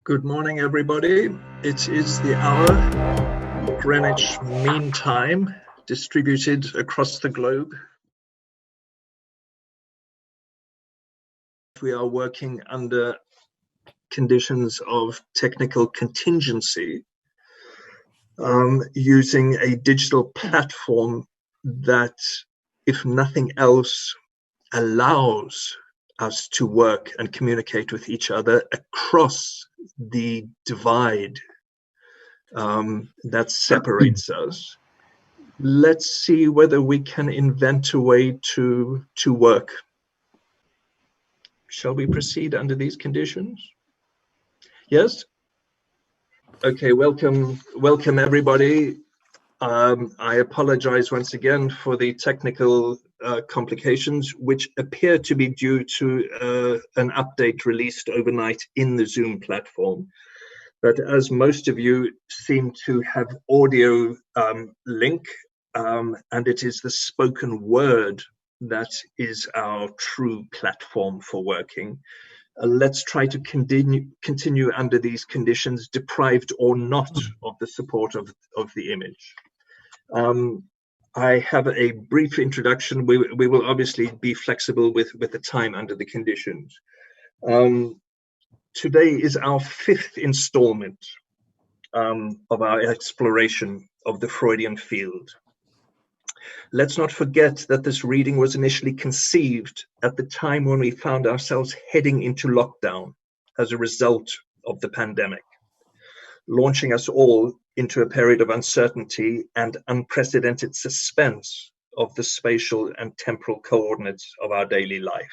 Good morning, everybody. It is the hour, Greenwich Mean Time, distributed across the globe. We are working under conditions of technical contingency, using a digital platform that, if nothing else, allows us to work and communicate with each other across the divide that separates us. Let's see whether we can invent a way to work. Shall we proceed under these conditions? Yes? Okay, welcome everybody. I apologize once again for the technical complications, which appear to be due to an update released overnight in the Zoom platform. But as most of you seem to have audio link, and it is the spoken word that is our true platform for working, let's try to continue under these conditions, deprived or not of the support of the image. I have a brief introduction. We will obviously be flexible with the time under the conditions. Today is our fifth installment of our exploration of the Freudian field. Let's not forget that this reading was initially conceived at the time when we found ourselves heading into lockdown as a result of the pandemic, launching us all into a period of uncertainty and unprecedented suspense of the spatial and temporal coordinates of our daily life,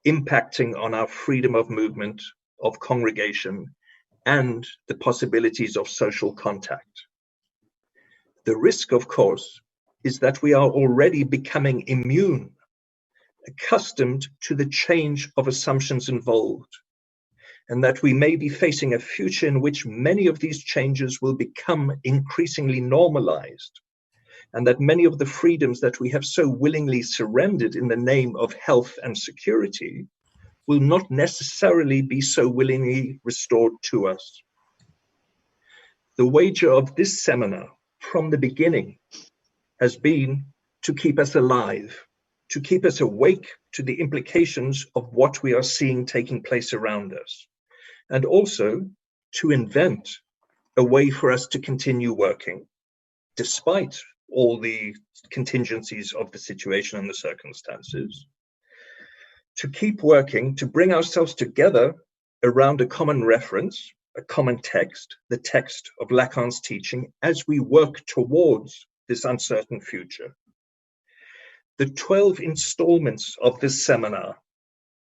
impacting on our freedom of movement, of congregation, and the possibilities of social contact. The risk, of course, is that we are already becoming immune, accustomed to the change of assumptions involved, and that we may be facing a future in which many of these changes will become increasingly normalized, and that many of the freedoms that we have so willingly surrendered in the name of health and security will not necessarily be so willingly restored to us. The wager of this seminar from the beginning has been to keep us alive, to keep us awake to the implications of what we are seeing taking place around us, and also to invent a way for us to continue working, despite all the contingencies of the situation and the circumstances, to keep working, to bring ourselves together around a common reference, a common text, the text of Lacan's teaching, as we work towards this uncertain future. The 12 installments of this seminar,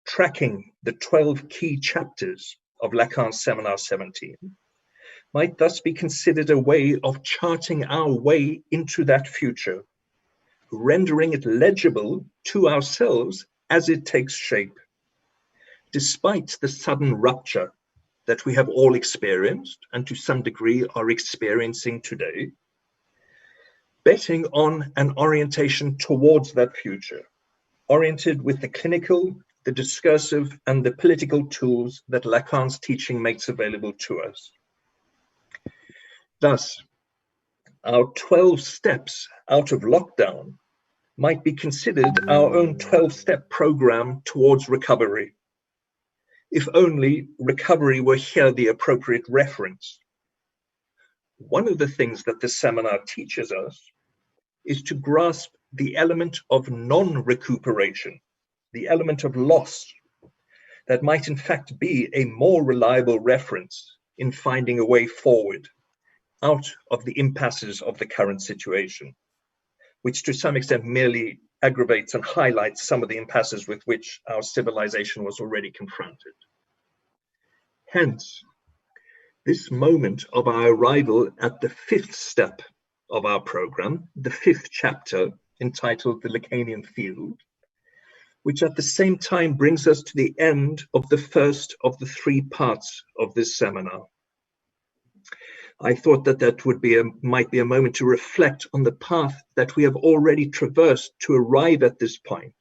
tracking the 12 key chapters of Lacan's Seminar 17, might thus be considered a way of charting our way into that future, rendering it legible to ourselves as it takes shape, despite the sudden rupture that we have all experienced and to some degree are experiencing today, betting on an orientation towards that future, oriented with the clinical, the discursive, and the political tools that Lacan's teaching makes available to us. Thus, our 12 steps out of lockdown might be considered our own 12-step program towards recovery, if only recovery were here the appropriate reference. One of the things that this seminar teaches us is to grasp the element of non-recuperation, the element of loss, that might in fact be a more reliable reference in finding a way forward out of the impasses of the current situation, which to some extent merely aggravates and highlights some of the impasses with which our civilization was already confronted. Hence, this moment of our arrival at the fifth step of our program, the fifth chapter entitled The Lacanian Field, which at the same time brings us to the end of the first of the three parts of this seminar. I thought that might be a moment to reflect on the path that we have already traversed to arrive at this point.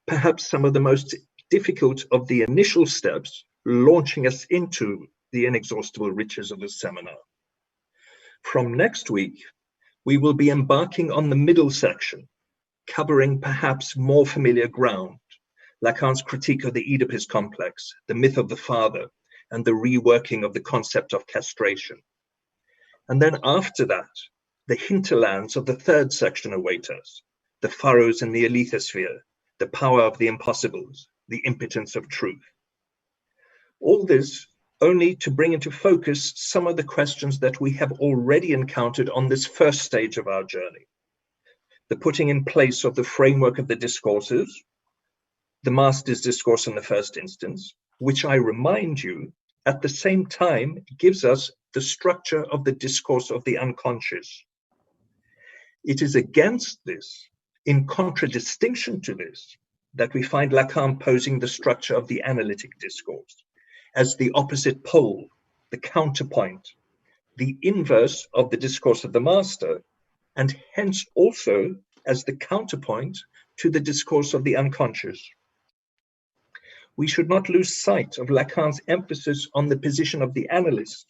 Perhaps some of the most difficult of the initial steps launching us into the inexhaustible riches of the seminar. From next week, we will be embarking on the middle section, covering perhaps more familiar ground, Lacan's critique of the Oedipus complex, the myth of the father, and the reworking of the concept of castration. And then after that, the hinterlands of the third section await us, the furrows in the alethiosphere, the power of the impossibles, the impotence of truth. All this only to bring into focus some of the questions that we have already encountered on this first stage of our journey. The putting in place of the framework of the discourses, the master's discourse in the first instance, which I remind you, at the same time gives us the structure of the discourse of the unconscious. It is against this, in contradistinction to this, that we find Lacan posing the structure of the analytic discourse as the opposite pole, the counterpoint, the inverse of the discourse of the master, and hence also as the counterpoint to the discourse of the unconscious. We should not lose sight of Lacan's emphasis on the position of the analyst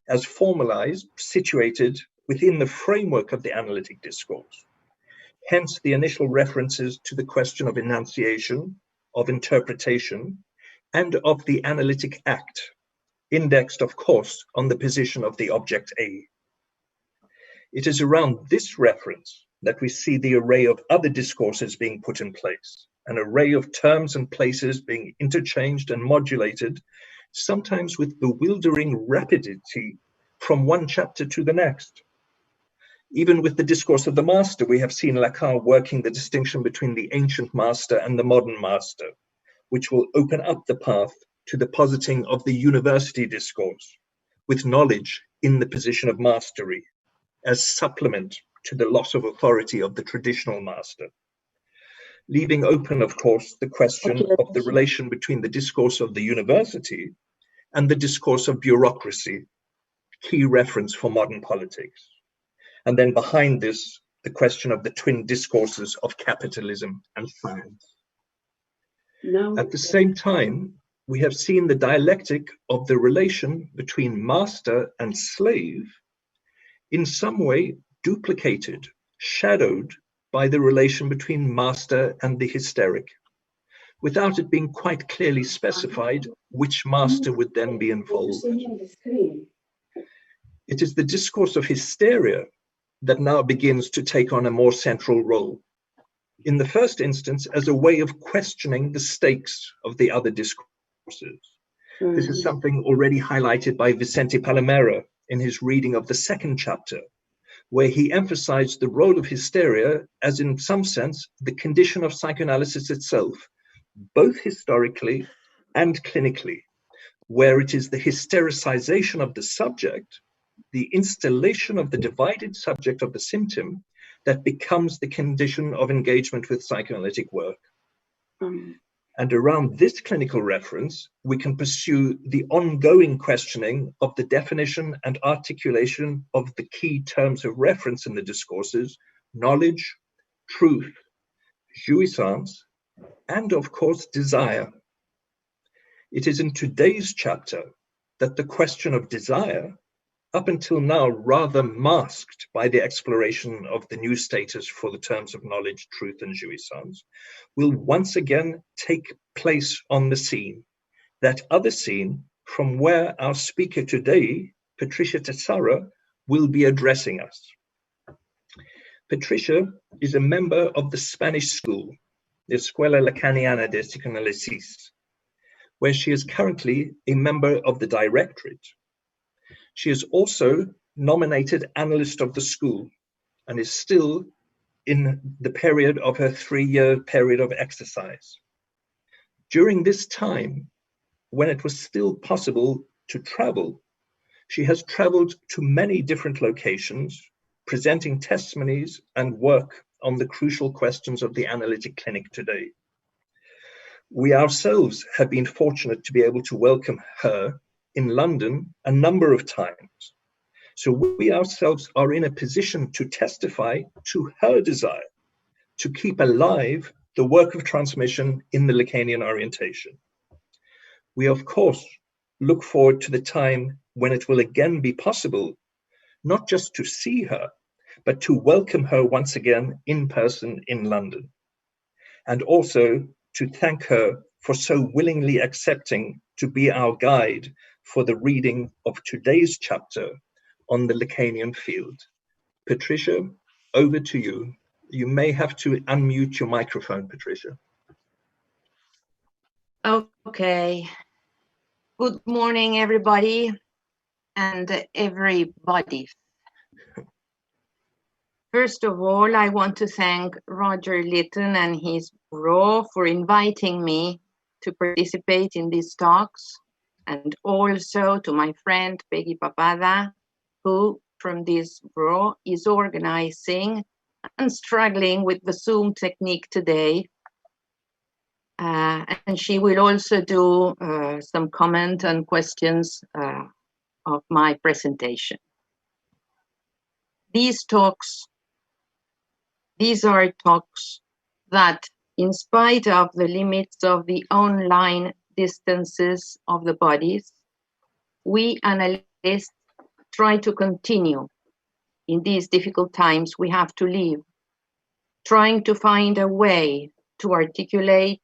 as formalized, situated within the framework of the analytic discourse. Hence the initial references to the question of enunciation, of interpretation, and of the analytic act, indexed, of course, on the position of the object A. It is around this reference that we see the array of other discourses being put in place, an array of terms and places being interchanged and modulated, sometimes with bewildering rapidity from one chapter to the next. Even with the discourse of the master, we have seen Lacan working the distinction between the ancient master and the modern master, which will open up the path to the positing of the university discourse, with knowledge in the position of mastery, as supplement to the loss of authority of the traditional master. Leaving open, of course, the question of the relation between the discourse of the university and the discourse of bureaucracy, key reference for modern politics. And then behind this, the question of the twin discourses of capitalism and science. At the same time, we have seen the dialectic of the relation between master and slave in some way duplicated, shadowed by the relation between master and the hysteric, without it being quite clearly specified which master would then be involved. It is the discourse of hysteria that now begins to take on a more central role. In the first instance, as a way of questioning the stakes of the other discourses. This is something already highlighted by Vicente Palomera in his reading of the second chapter, where he emphasized the role of hysteria as, in some sense, the condition of psychoanalysis itself, both historically and clinically, where it is the hystericization of the subject, the installation of the divided subject of the symptom, that becomes the condition of engagement with psychoanalytic work. And around this clinical reference, we can pursue the ongoing questioning of the definition and articulation of the key terms of reference in the discourses, knowledge, truth, jouissance, and of course, desire. It is in today's chapter that the question of desire, up until now rather masked by the exploration of the new status for the terms of knowledge, truth, and jouissance, will once again take place on the scene, that other scene from where our speaker today, Patricia Tassara, will be addressing us. Patricia is a member of the Spanish school, the Escuela Lacaniana de Psychoanalysis, where she is currently a member of the directorate. She is also nominated analyst of the school and is still in the period of her 3-year period of exercise. During this time, when it was still possible to travel, she has traveled to many different locations, presenting testimonies and work on the crucial questions of the analytic clinic today. We ourselves have been fortunate to be able to welcome her in London a number of times. So we ourselves are in a position to testify to her desire to keep alive the work of transmission in the Lacanian orientation. We, of course, look forward to the time when it will again be possible, not just to see her, but to welcome her once again in person in London, and also to thank her for so willingly accepting to be our guide for the reading of today's chapter on the Lacanian field. Patricia, over to you. You may have to unmute your microphone, Patricia. Okay. Good morning, everybody and everybody. First of all, I want to thank Roger Litten and his bureau for inviting me to participate in these talks, and also to my friend Peggy Papada, who from this bureau is organizing and struggling with the Zoom technique today. And she will also do some comment and questions of my presentation. These are talks that, in spite of the limits of the online distances of the bodies, we analysts try to continue in these difficult times we have to live, trying to find a way to articulate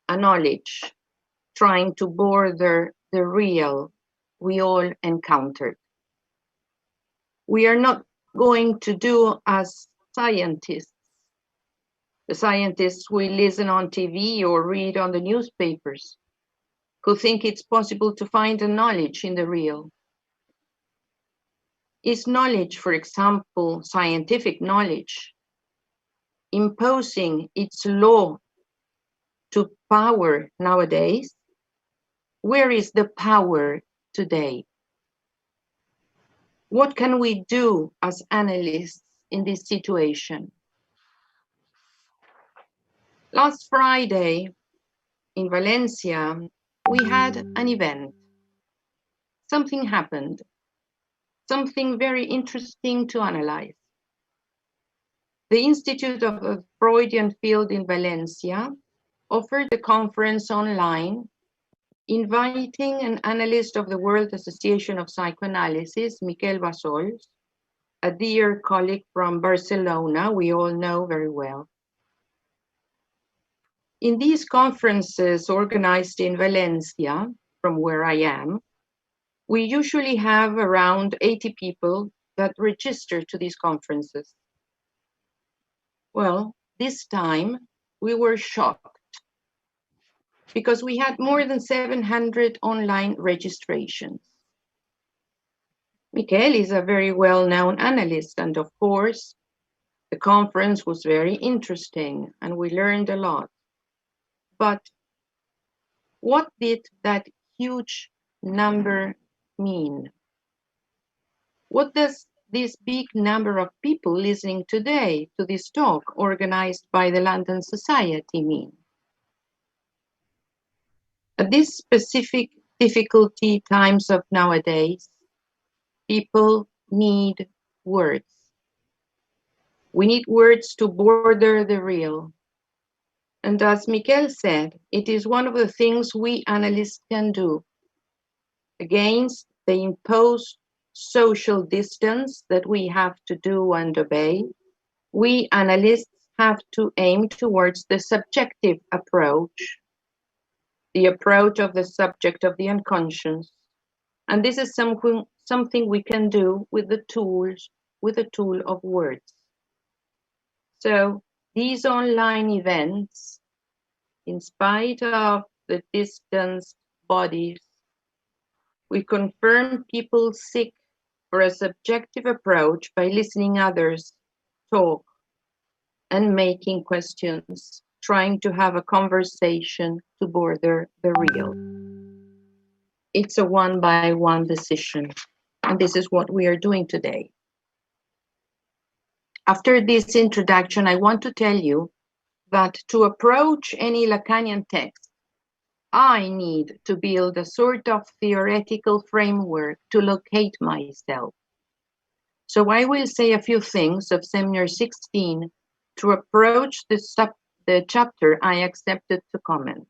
a knowledge, trying to border the real we all encountered. We are not going to do as scientists, the scientists we listen on TV or read on the newspapers, who think it's possible to find a knowledge in the real. Is knowledge, for example, scientific knowledge, imposing its law to power nowadays? Where is the power today? What can we do as analysts in this situation? Last Friday in Valencia, we had an event. Something happened, something very interesting to analyze. The Institute of the Freudian Field in Valencia offered a conference online inviting an analyst of the World Association of Psychoanalysis, Miquel Bassols, a dear colleague from Barcelona, we all know very well. In these conferences organized in Valencia, from where I am, we usually have around 80 people that register to these conferences. Well, this time we were shocked because we had more than 700 online registrations. Miquel is a very well-known analyst, and of course, the conference was very interesting and we learned a lot. But what did that huge number mean? What does this big number of people listening today to this talk organized by the London Society mean? At these specific difficulty times of nowadays, people need words. We need words to border the real. And as Miquel said, it is one of the things we analysts can do against the imposed social distance that we have to do and obey. We analysts have to aim towards the subjective approach, the approach of the subject of the unconscious. And this is something we can do with the tool of words. So these online events, in spite of the distanced bodies, we confirm people seek for a subjective approach by listening others talk and making questions, trying to have a conversation to border the real. It's a one-by-one decision, and this is what we are doing today. After this introduction, I want to tell you that to approach any Lacanian text, I need to build a sort of theoretical framework to locate myself. So I will say a few things of Seminar 16 to approach the chapter I accepted to comment.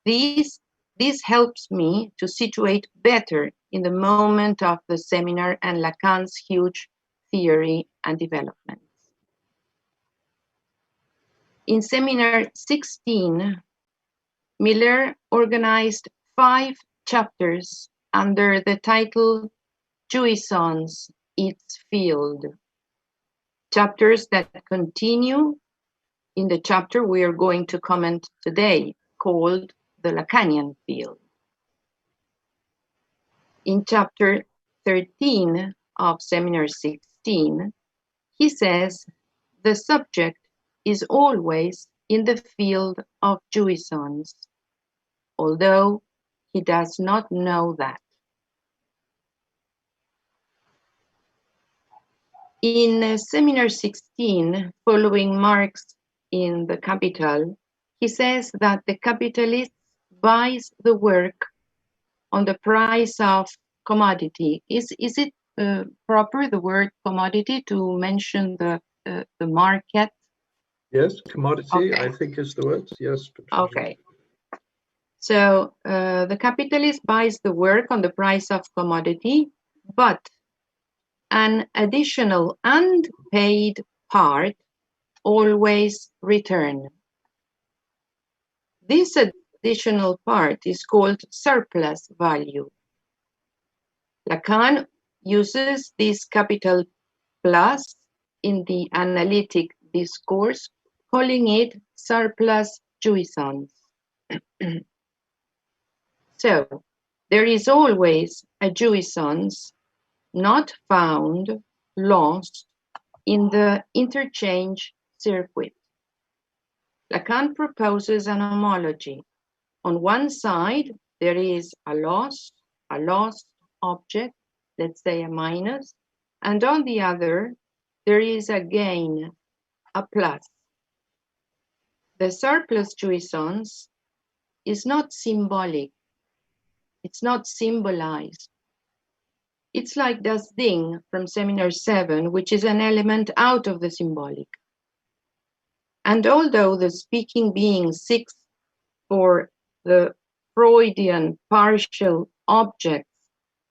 This this helps me to situate better in the moment of the seminar and Lacan's huge theory and developments. In seminar 16, Miller organized 5 chapters under the title Jouissance, its Field. Chapters that continue in the chapter we are going to comment today, called the Lacanian Field. In chapter 13 of seminar 16, he says the subject is always in the field of jouissance, although he does not know that. In seminar 16, following Marx in The Capital, he says that the capitalist buys the work on the price of commodity. Is it proper, the word commodity, to mention the market? Yes, commodity, Okay. I think is the word. Yes. Patricia. Okay. So the capitalist buys the work on the price of commodity, but an additional unpaid part always return. This additional part is called surplus value. Lacan uses this capital plus in the analytic discourse, calling it surplus jouissance. So, there is always a jouissance not found, lost in the interchange circuit. Lacan proposes an homology. On one side, there is a lost object, let's say a minus, and on the other, there is a gain, a plus. The surplus jouissance is not symbolic. It's not symbolized. It's like das Ding from seminar 7, which is an element out of the symbolic. And although the speaking being seeks for the Freudian partial objects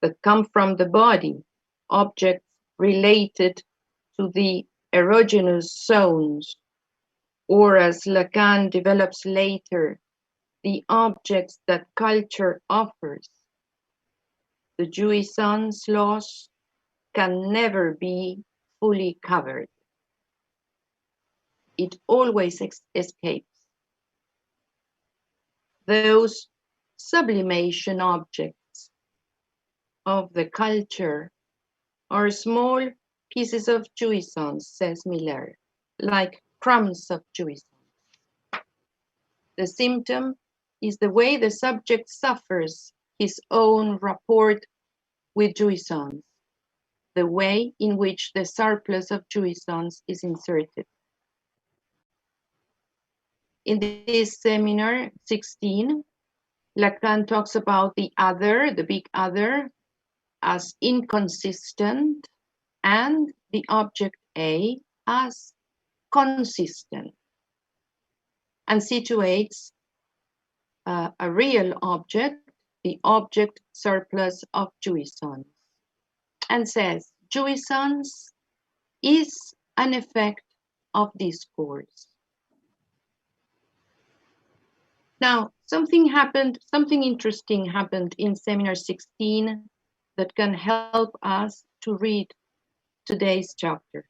that come from the body, objects related to the erogenous zones, or as Lacan develops later, the objects that culture offers, the jouissance loss can never be fully covered. It always escapes. Those sublimation objects of the culture are small pieces of jouissance, says Miller, like crumbs of jouissance. The symptom is the way the subject suffers his own rapport with jouissance, the way in which the surplus of jouissance is inserted. In this seminar 16, Lacan talks about the other, the big other, as inconsistent, and the object A as consistent, and situates a real object, the object surplus of jouissance, and says jouissance is an effect of discourse. Now, something interesting happened in seminar 16 that can help us to read today's chapter.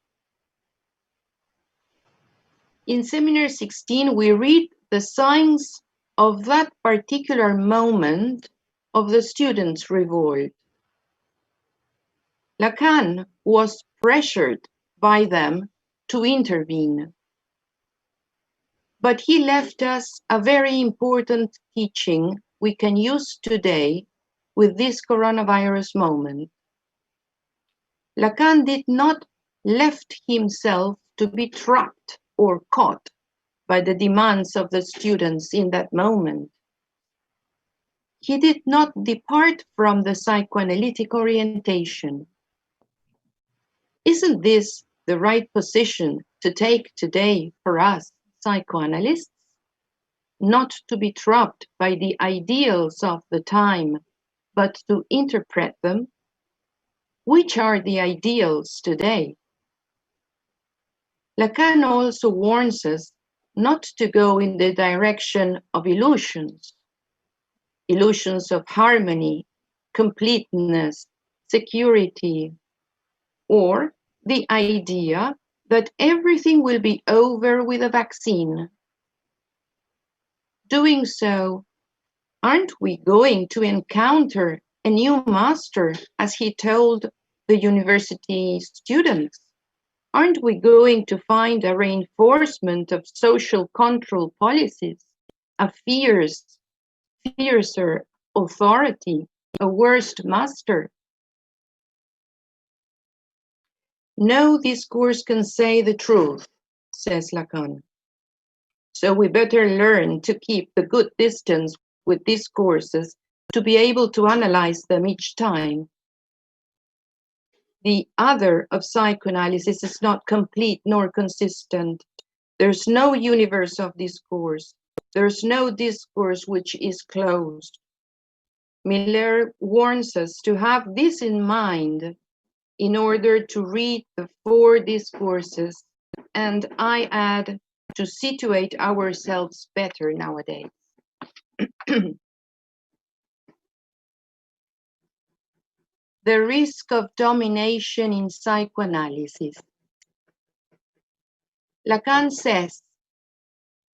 In seminar 16, we read the signs of that particular moment of the students' revolt. Lacan was pressured by them to intervene. But he left us a very important teaching we can use today with this coronavirus moment. Lacan did not left himself to be trapped or caught by the demands of the students in that moment. He did not depart from the psychoanalytic orientation. Isn't this the right position to take today for us psychoanalysts? not to be trapped by the ideals of the time, but to interpret them? Which are the ideals today? Lacan also warns us not to go in the direction of illusions, illusions of harmony, completeness, security, or the idea that everything will be over with a vaccine. Doing so, aren't we going to encounter a new master, as he told the university students? Aren't we going to find a reinforcement of social control policies, a fiercer authority, a worse master? No discourse can say the truth, says Lacan. So we better learn to keep the good distance with discourses to be able to analyze them each time. The other of psychoanalysis is not complete nor consistent. There's no universe of discourse. There's no discourse which is closed. Miller warns us to have this in mind in order to read the four discourses, and I add, to situate ourselves better nowadays. The risk of domination in psychoanalysis. Lacan says,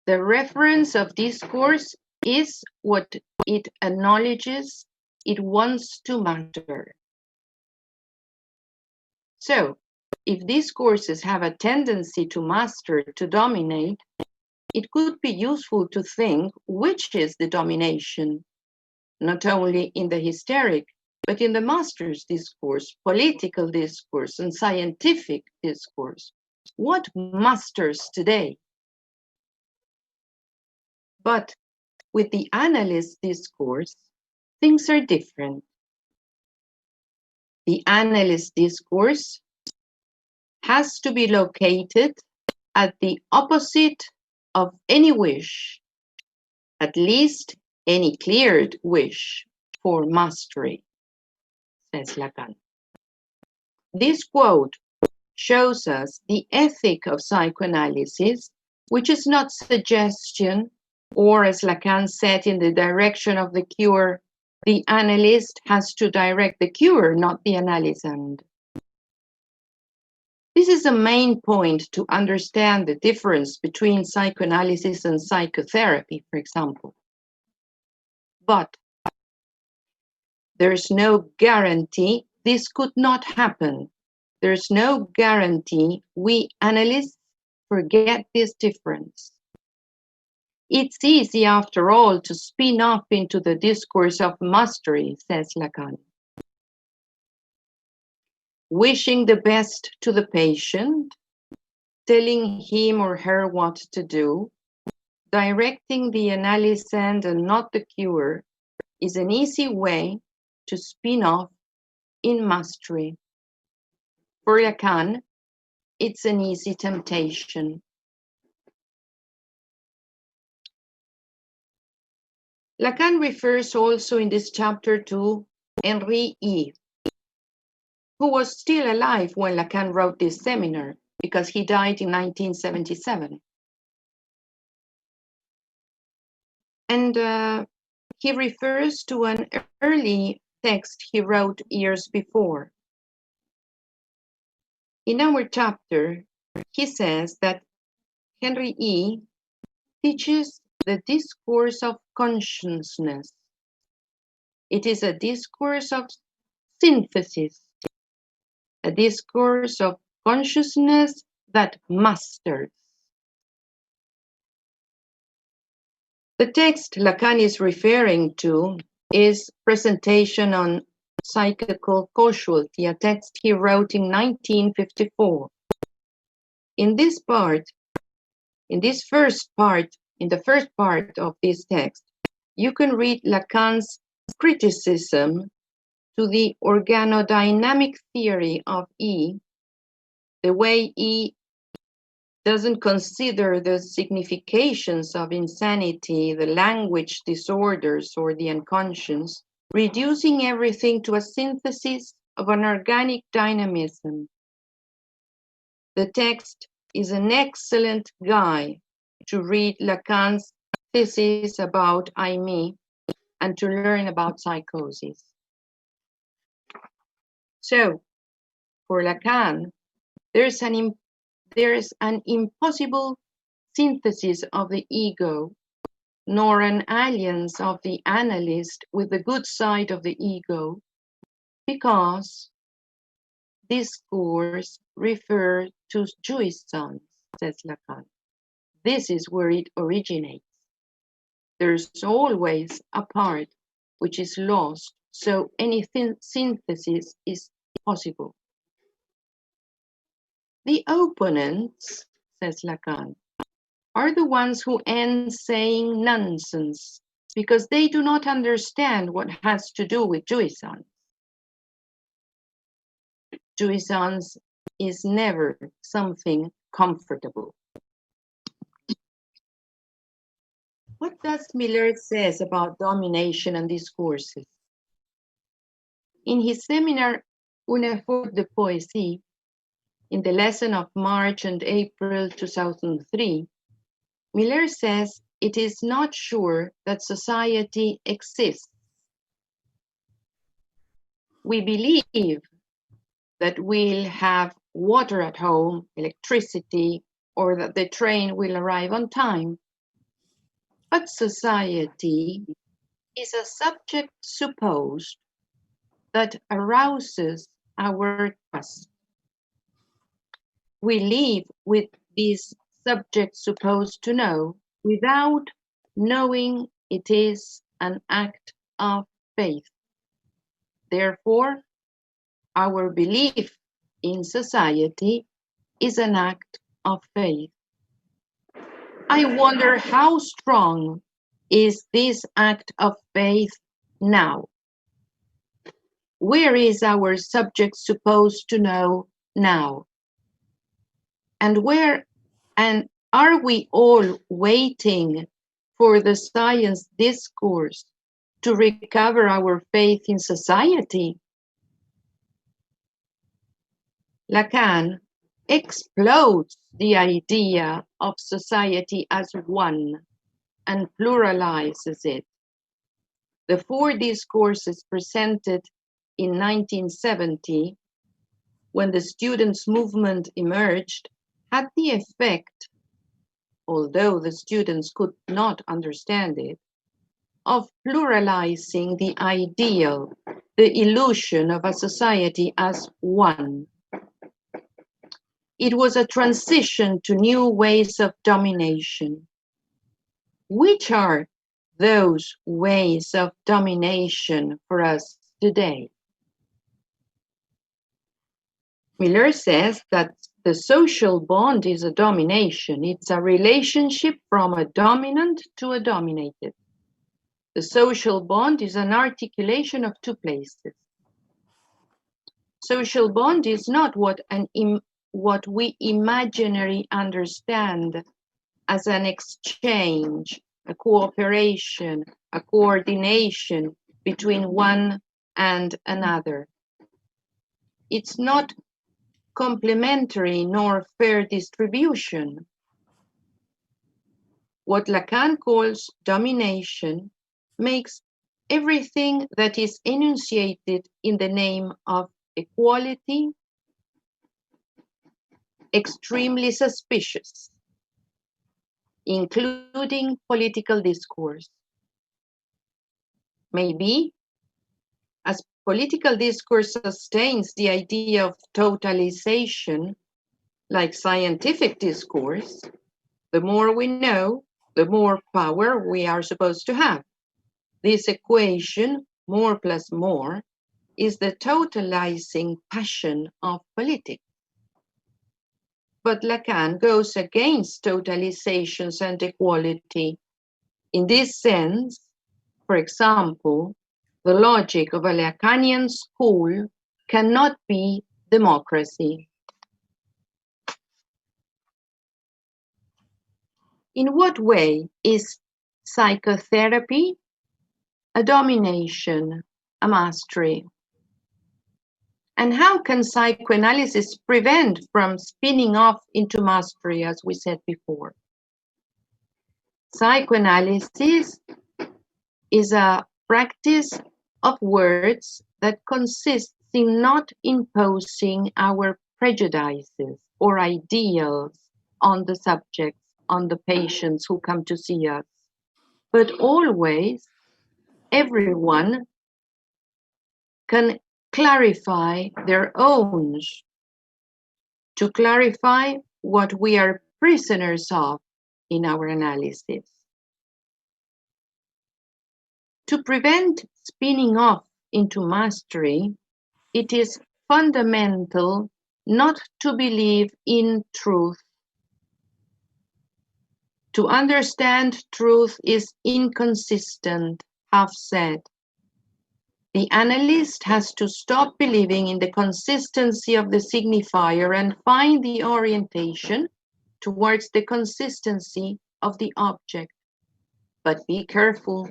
the reference of discourse is what it acknowledges it wants to matter. So, if discourses have a tendency to master, to dominate, it could be useful to think which is the domination, not only in the hysteric, but in the master's discourse, political discourse, and scientific discourse. What masters today? But with the analyst discourse, things are different. The analyst discourse has to be located at the opposite of any wish, at least any cleared wish for mastery, says Lacan. This quote shows us the ethic of psychoanalysis, which is not suggestion, or as Lacan said, in the direction of the cure. The analyst has to direct the cure, not the analysand. This is a main point to understand the difference between psychoanalysis and psychotherapy, for example. But there's no guarantee this could not happen. There's no guarantee we analysts forget this difference. It's easy, after all, to spin off into the discourse of mastery, says Lacan. Wishing the best to the patient, telling him or her what to do, directing the analysand and not the cure, is an easy way to spin off in mastery. For Lacan, it's an easy temptation. Lacan refers also in this chapter to Henri E., who was still alive when Lacan wrote this seminar, because he died in 1977. And he refers to an early text he wrote years before. In our chapter, he says that Henri E. teaches the discourse of consciousness. It is a discourse of synthesis, a discourse of consciousness that masters. The text Lacan is referring to is Presentation on Psychical Causality, a text he wrote in 1954. In the first part of this text, you can read Lacan's criticism to the organodynamic theory of E, the way E doesn't consider the significations of insanity, the language disorders, or the unconscious, reducing everything to a synthesis of an organic dynamism. The text is an excellent guide to read Lacan's thesis about I, me, and to learn about psychosis. So, for Lacan, there's an impossible synthesis of the ego, nor an alliance of the analyst with the good side of the ego, because discourse refers to jouissance, says Lacan. This is where it originates. There's always a part which is lost, so any synthesis is possible. The opponents, says Lacan, are the ones who end saying nonsense because they do not understand what has to do with jouissance. Jouissance is never something comfortable. What does Miller says about domination and discourses? In his seminar, Une faute de poésie, in the lesson of March and April 2003, Miller says it is not sure that society exists. We believe that we'll have water at home, electricity, or that the train will arrive on time. But society is a subject supposed that arouses our trust. We live with this subject supposed to know without knowing it is an act of faith. Therefore, our belief in society is an act of faith. I wonder how strong is this act of faith now? Where is our subject supposed to know now? And are we all waiting for the science discourse to recover our faith in society? Lacan explodes the idea of society as one and pluralizes it. The four discourses presented in 1970, when the students' movement emerged, had the effect, although the students could not understand it, of pluralizing the ideal, the illusion of a society as one. It was a transition to new ways of domination. Which are those ways of domination for us today? Miller says that the social bond is a domination. It's a relationship from a dominant to a dominated. The social bond is an articulation of two places. Social bond is not what we imaginarily understand as an exchange, a cooperation, a coordination between one and another. It's not complementary nor fair distribution. What Lacan calls domination makes everything that is enunciated in the name of equality extremely suspicious, including political discourse. Maybe, as political discourse sustains the idea of totalization, like scientific discourse, the more we know, the more power we are supposed to have. This equation, more plus more, is the totalizing passion of politics. But Lacan goes against totalizations and equality. In this sense, for example, the logic of a Lacanian school cannot be democracy. In what way is psychotherapy a domination, a mastery? And how can psychoanalysis prevent from spinning off into mastery, as we said before? Psychoanalysis is a practice of words that consists in not imposing our prejudices or ideals on the subjects, on the patients who come to see us, but always everyone can clarify their own, to clarify what we are prisoners of in our analysis. To prevent spinning off into mastery, it is fundamental not to believe in truth. To understand truth is inconsistent, half said. The analyst has to stop believing in the consistency of the signifier and find the orientation towards the consistency of the object. But be careful,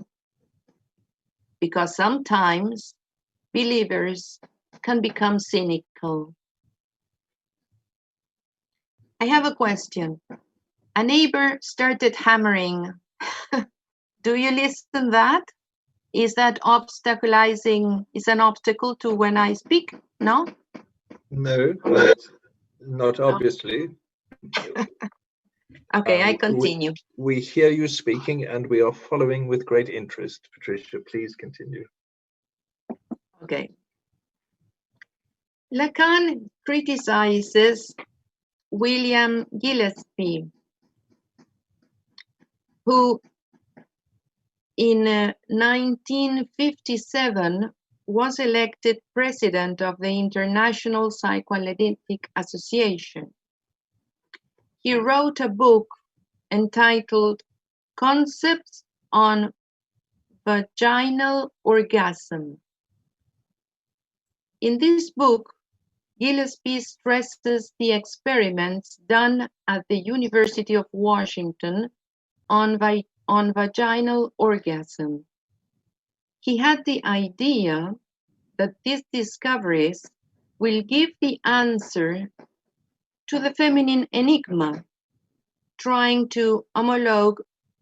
because sometimes believers can become cynical. I have a question. A neighbor started hammering. Do you listen that? Is that obstaculizing, is an obstacle to when I speak? No? No, but not obviously. Okay, I continue. We hear you speaking and we are following with great interest. Patricia, please continue. Okay. Lacan criticizes William Gillespie, who in 1957 was elected president of the International Psychoanalytic Association. He wrote a book entitled Concepts on Vaginal Orgasm. In this book, Gillespie stresses the experiments done at the University of Washington on vaginal orgasm. He had the idea that these discoveries will give the answer to the feminine enigma, trying to homologue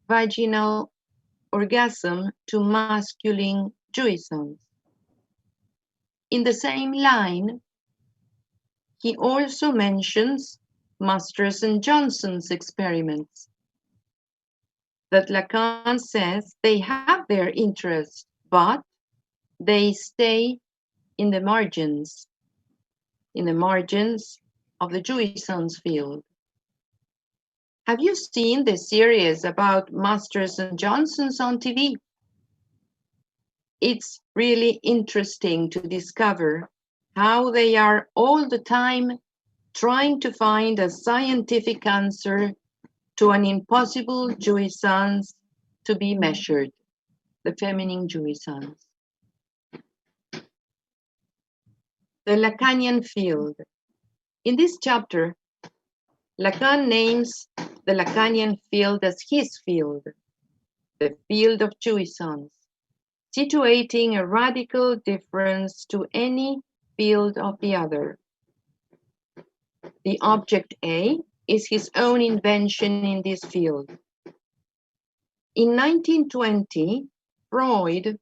vaginal orgasm to masculine jouissance. In the same line, he also mentions Masters and Johnson's experiments, that Lacan says they have their interest, but they stay in the margins of the jouissance field. Have you seen the series about Masters and Johnsons on TV? It's really interesting to discover how they are all the time trying to find a scientific answer to an impossible jouissance to be measured, the feminine jouissance. The Lacanian field. In this chapter, Lacan names the Lacanian field as his field, the field of jouissance, situating a radical difference to any field of the other. The object A is his own invention in this field. In 1920, Freud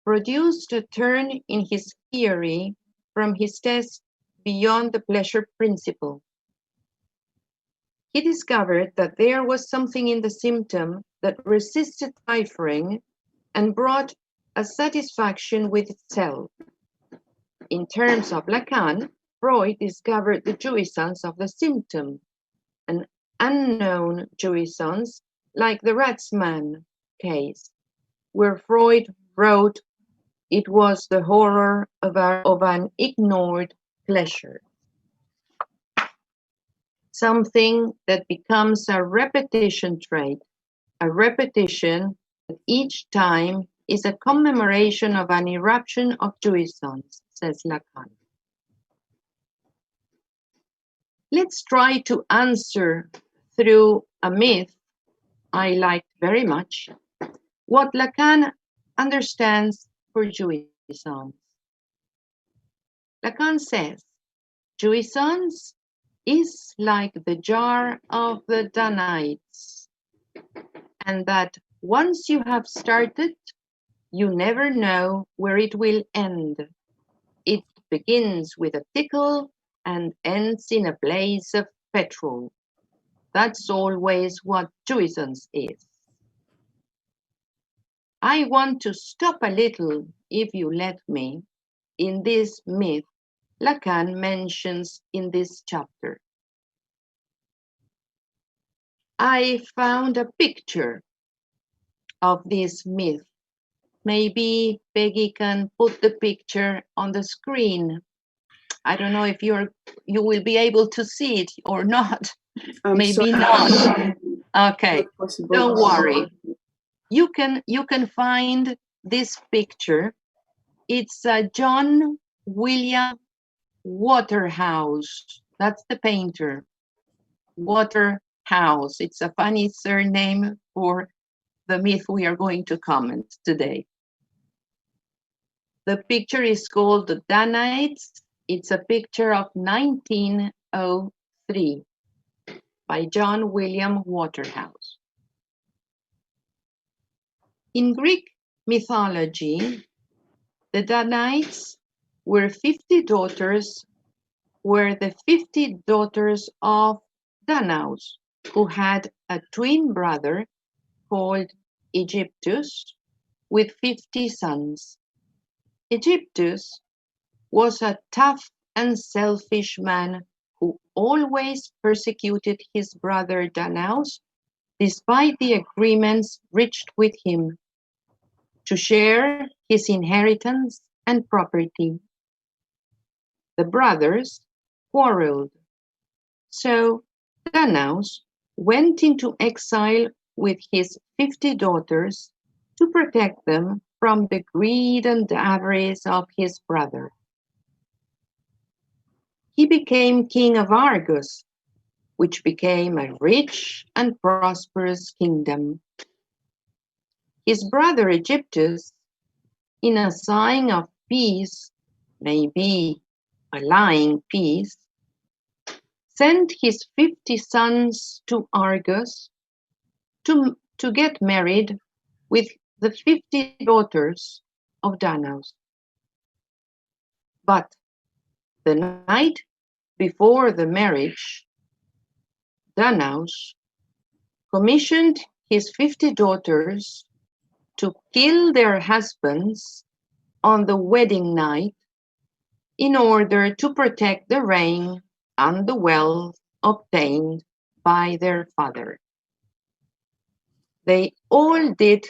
produced a turn in his theory from his test beyond the pleasure principle. He discovered that there was something in the symptom that resisted ciphering and brought a satisfaction with itself. In terms of Lacan, Freud discovered the jouissance of the symptom, an unknown jouissance like the Ratzmann case, where Freud wrote it was the horror of an ignored pleasure. Something that becomes a repetition trait, a repetition that each time is a commemoration of an eruption of jouissance, says Lacan. Let's try to answer through a myth I liked very much what Lacan understands for jouissance. Lacan says, jouissance is like the jar of the Danites, and that once you have started, you never know where it will end. It begins with a tickle and ends in a blaze of petrol. That's always what jouissance is. I want to stop a little, if you let me, in this myth Lacan mentions in this chapter. I found a picture of this myth. Maybe Peggy can put the picture on the screen. I don't know if you will be able to see it or not. Maybe not. Okay, don't worry. You can find this picture. It's John William Waterhouse. That's the painter. Waterhouse. It's a funny surname for the myth we are going to comment today. The picture is called The Danites. It's a picture of 1903 by John William Waterhouse. In Greek mythology, the Danites were the 50 daughters of Danaus, who had a twin brother called Egyptus with 50 sons. Egyptus was a tough and selfish man who always persecuted his brother Danaus despite the agreements reached with him to share his inheritance and property. The brothers quarreled, so Danaus went into exile with his 50 daughters to protect them from the greed and avarice of his brother. He became king of Argos, which became a rich and prosperous kingdom. His brother Egyptus, in a sign of peace, maybe a lying peace, sent his 50 sons to Argos to get married with the 50 daughters of Danaus. But the night before the marriage, Danaus commissioned his 50 daughters to kill their husbands on the wedding night in order to protect the reign and the wealth obtained by their father. They all did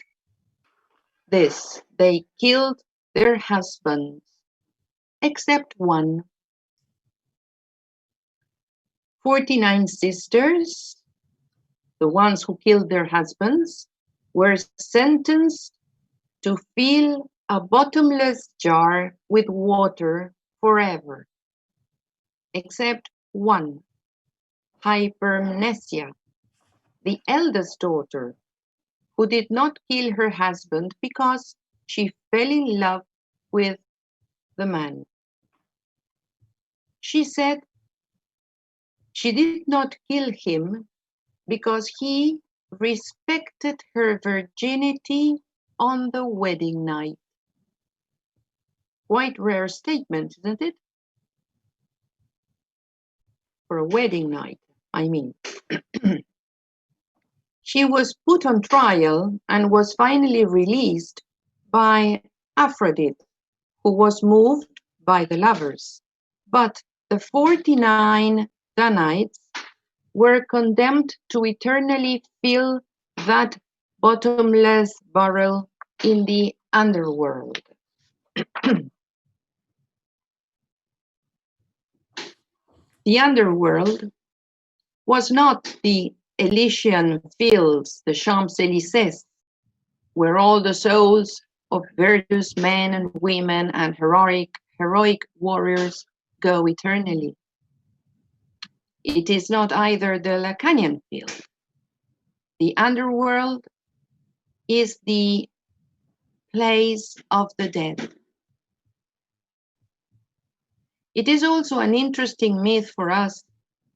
this. They killed their husbands, except one. 49 sisters, the ones who killed their husbands, were sentenced to fill a bottomless jar with water forever, except one, Hypermnesia, the eldest daughter, who did not kill her husband because she fell in love with the man. She said she did not kill him because he respected her virginity on the wedding night. Quite rare statement, isn't it? For a wedding night, I mean. She was put on trial and was finally released by Aphrodite, who was moved by the lovers. But the 49 Danites were condemned to eternally fill that bottomless barrel in the underworld. The underworld was not the Elysian fields, the Champs-Élysées, where all the souls of virtuous men and women and heroic warriors go eternally. It is not either the Lacanian field. The underworld is the place of the dead. It is also an interesting myth for us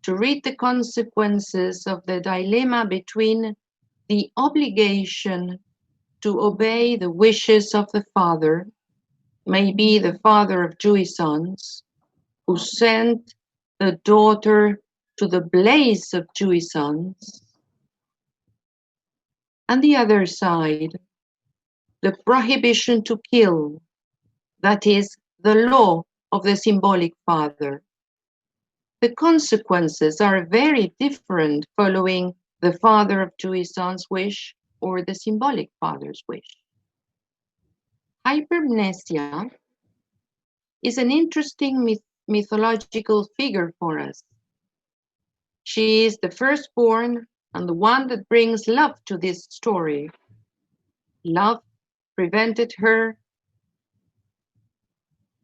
to read the consequences of the dilemma between the obligation to obey the wishes of the father, maybe the father of jouissance, who sent the daughter to the blaze of jouissance, and the other side, the prohibition to kill, that is, the law of the symbolic father. The consequences are very different following the father of jouissance wish or the symbolic father's wish. Hypermnesia is an interesting mythological figure for us. She is the firstborn and the one that brings love to this story. Love prevented her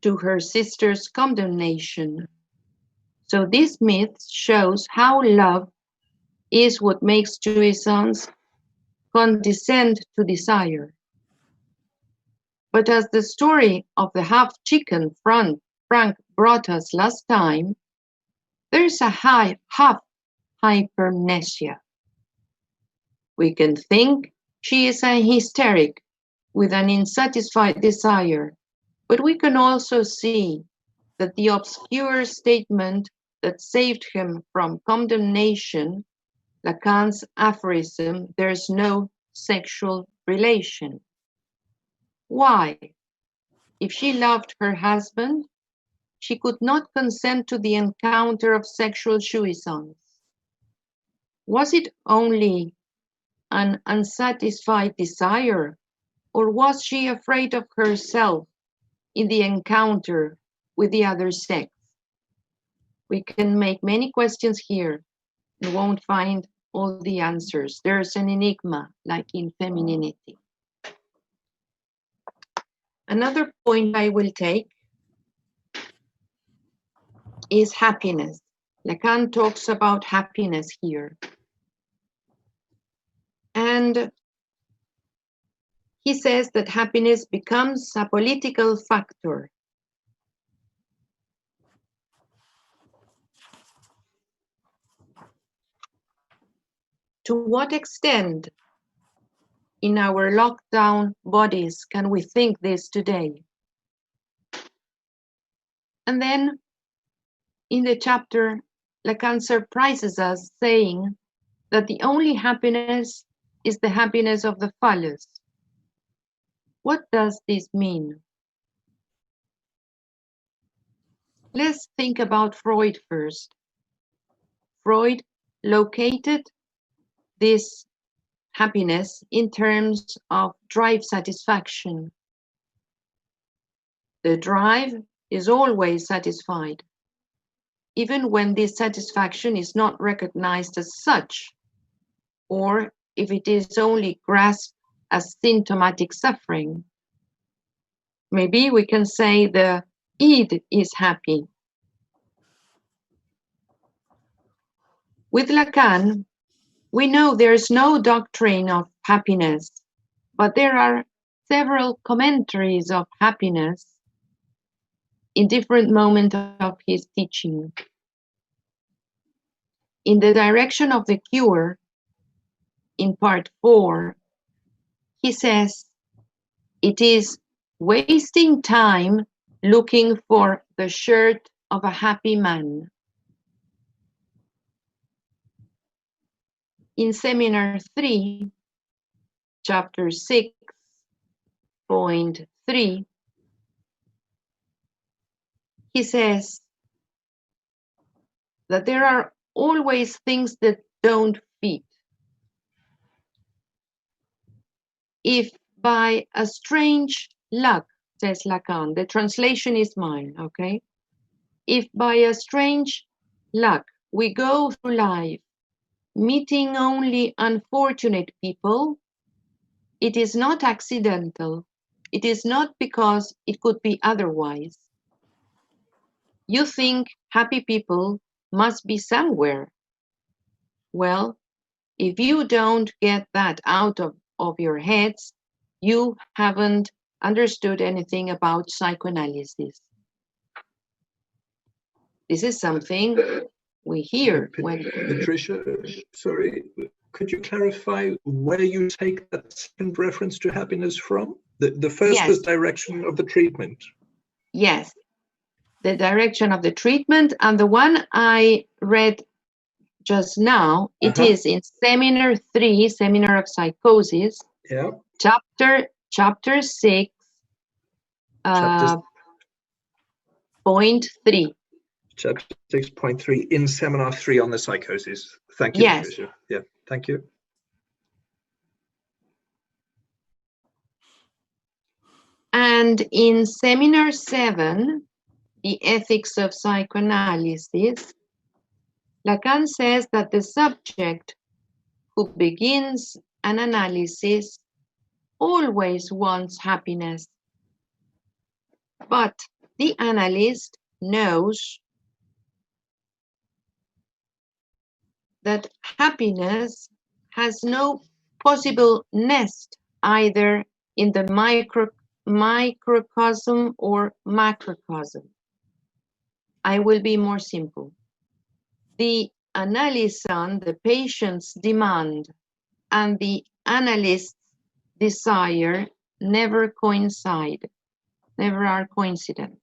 to her sister's condemnation. So this myth shows how love is what makes jouissance condescend to desire. But as the story of the half-chicken Frank brought us last time, there's a half hypermnesia. We can think she is a hysteric with an unsatisfied desire, but we can also see that the obscure statement that saved him from condemnation, Lacan's aphorism, there's no sexual relation. Why? If she loved her husband, she could not consent to the encounter of sexual jouissance. Was it only an unsatisfied desire, or was she afraid of herself in the encounter with the other sex? We can make many questions here and won't find all the answers. There's an enigma, like in femininity. Another point I will take is happiness. Lacan talks about happiness here. And he says that happiness becomes a political factor. To what extent in our lockdown bodies can we think this today? And then in the chapter, Lacan surprises us saying that the only happiness is the happiness of the phallus. What does this mean? Let's think about Freud first. Freud located this happiness in terms of drive satisfaction. The drive is always satisfied, even when this satisfaction is not recognized as such, or if it is only grasped as symptomatic suffering. Maybe we can say the id is happy. With Lacan, we know there is no doctrine of happiness, but there are several commentaries of happiness in different moments of his teaching. In the direction of the cure, in part 4, he says, it is wasting time looking for the shirt of a happy man. In Seminar 3, chapter 6.3, he says that there are always things that don't fit. If by a strange luck, says Lacan, the translation is mine, okay? If by a strange luck we go through life meeting only unfortunate people, it is not accidental. It is not because it could be otherwise. You think happy people must be somewhere. Well, If you don't get that out of your heads, you haven't understood anything about psychoanalysis. This is something we hear when... Patricia, sorry, could you clarify where you take that second reference to happiness from? The first Yes. was direction of the treatment. Yes, the direction of the treatment, and the one I read just now, it is in Seminar 3, Seminar of Psychosis, yeah. chapter 6, point 3. Chapter 6.3 in Seminar 3 on the psychosis. Thank you, yes. Patricia. Yeah, thank you. And in Seminar 7, the ethics of psychoanalysis, Lacan says that the subject who begins an analysis always wants happiness. But the analyst knows that happiness has no possible nest either in the microcosm or macrocosm. I will be more simple. The analysand, the patient's demand, and the analyst's desire never coincide, never are coincident.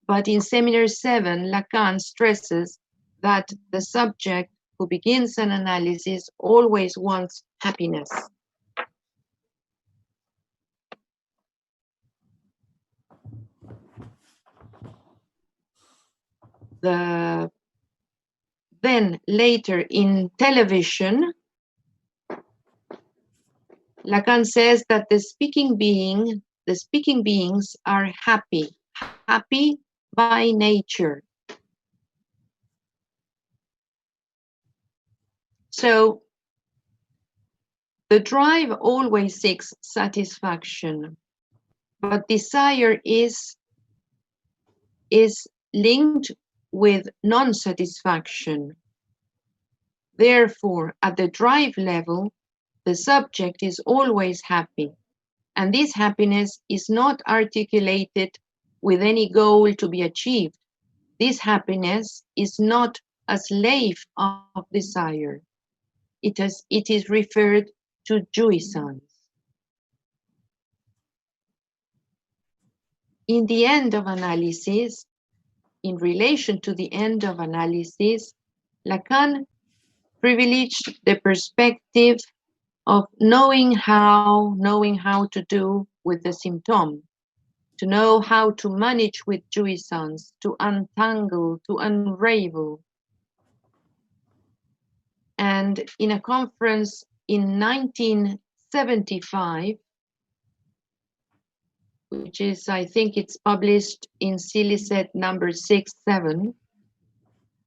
But in Seminar 7, Lacan stresses that the subject who begins an analysis always wants happiness. Then later in television, Lacan says that the speaking beings are happy by nature. So the drive always seeks satisfaction, but desire is linked with non-satisfaction. Therefore, at the drive level, the subject is always happy, and this happiness is not articulated with any goal to be achieved. This happiness is not a slave of desire. It is referred to jouissance. In the end of analysis, in relation to the end of analysis, Lacan privileged the perspective of knowing how to do with the symptom, to know how to manage with jouissance, to untangle, to unravel. And in a conference in 1975, which is, I think it's published in Silicet number 6-7,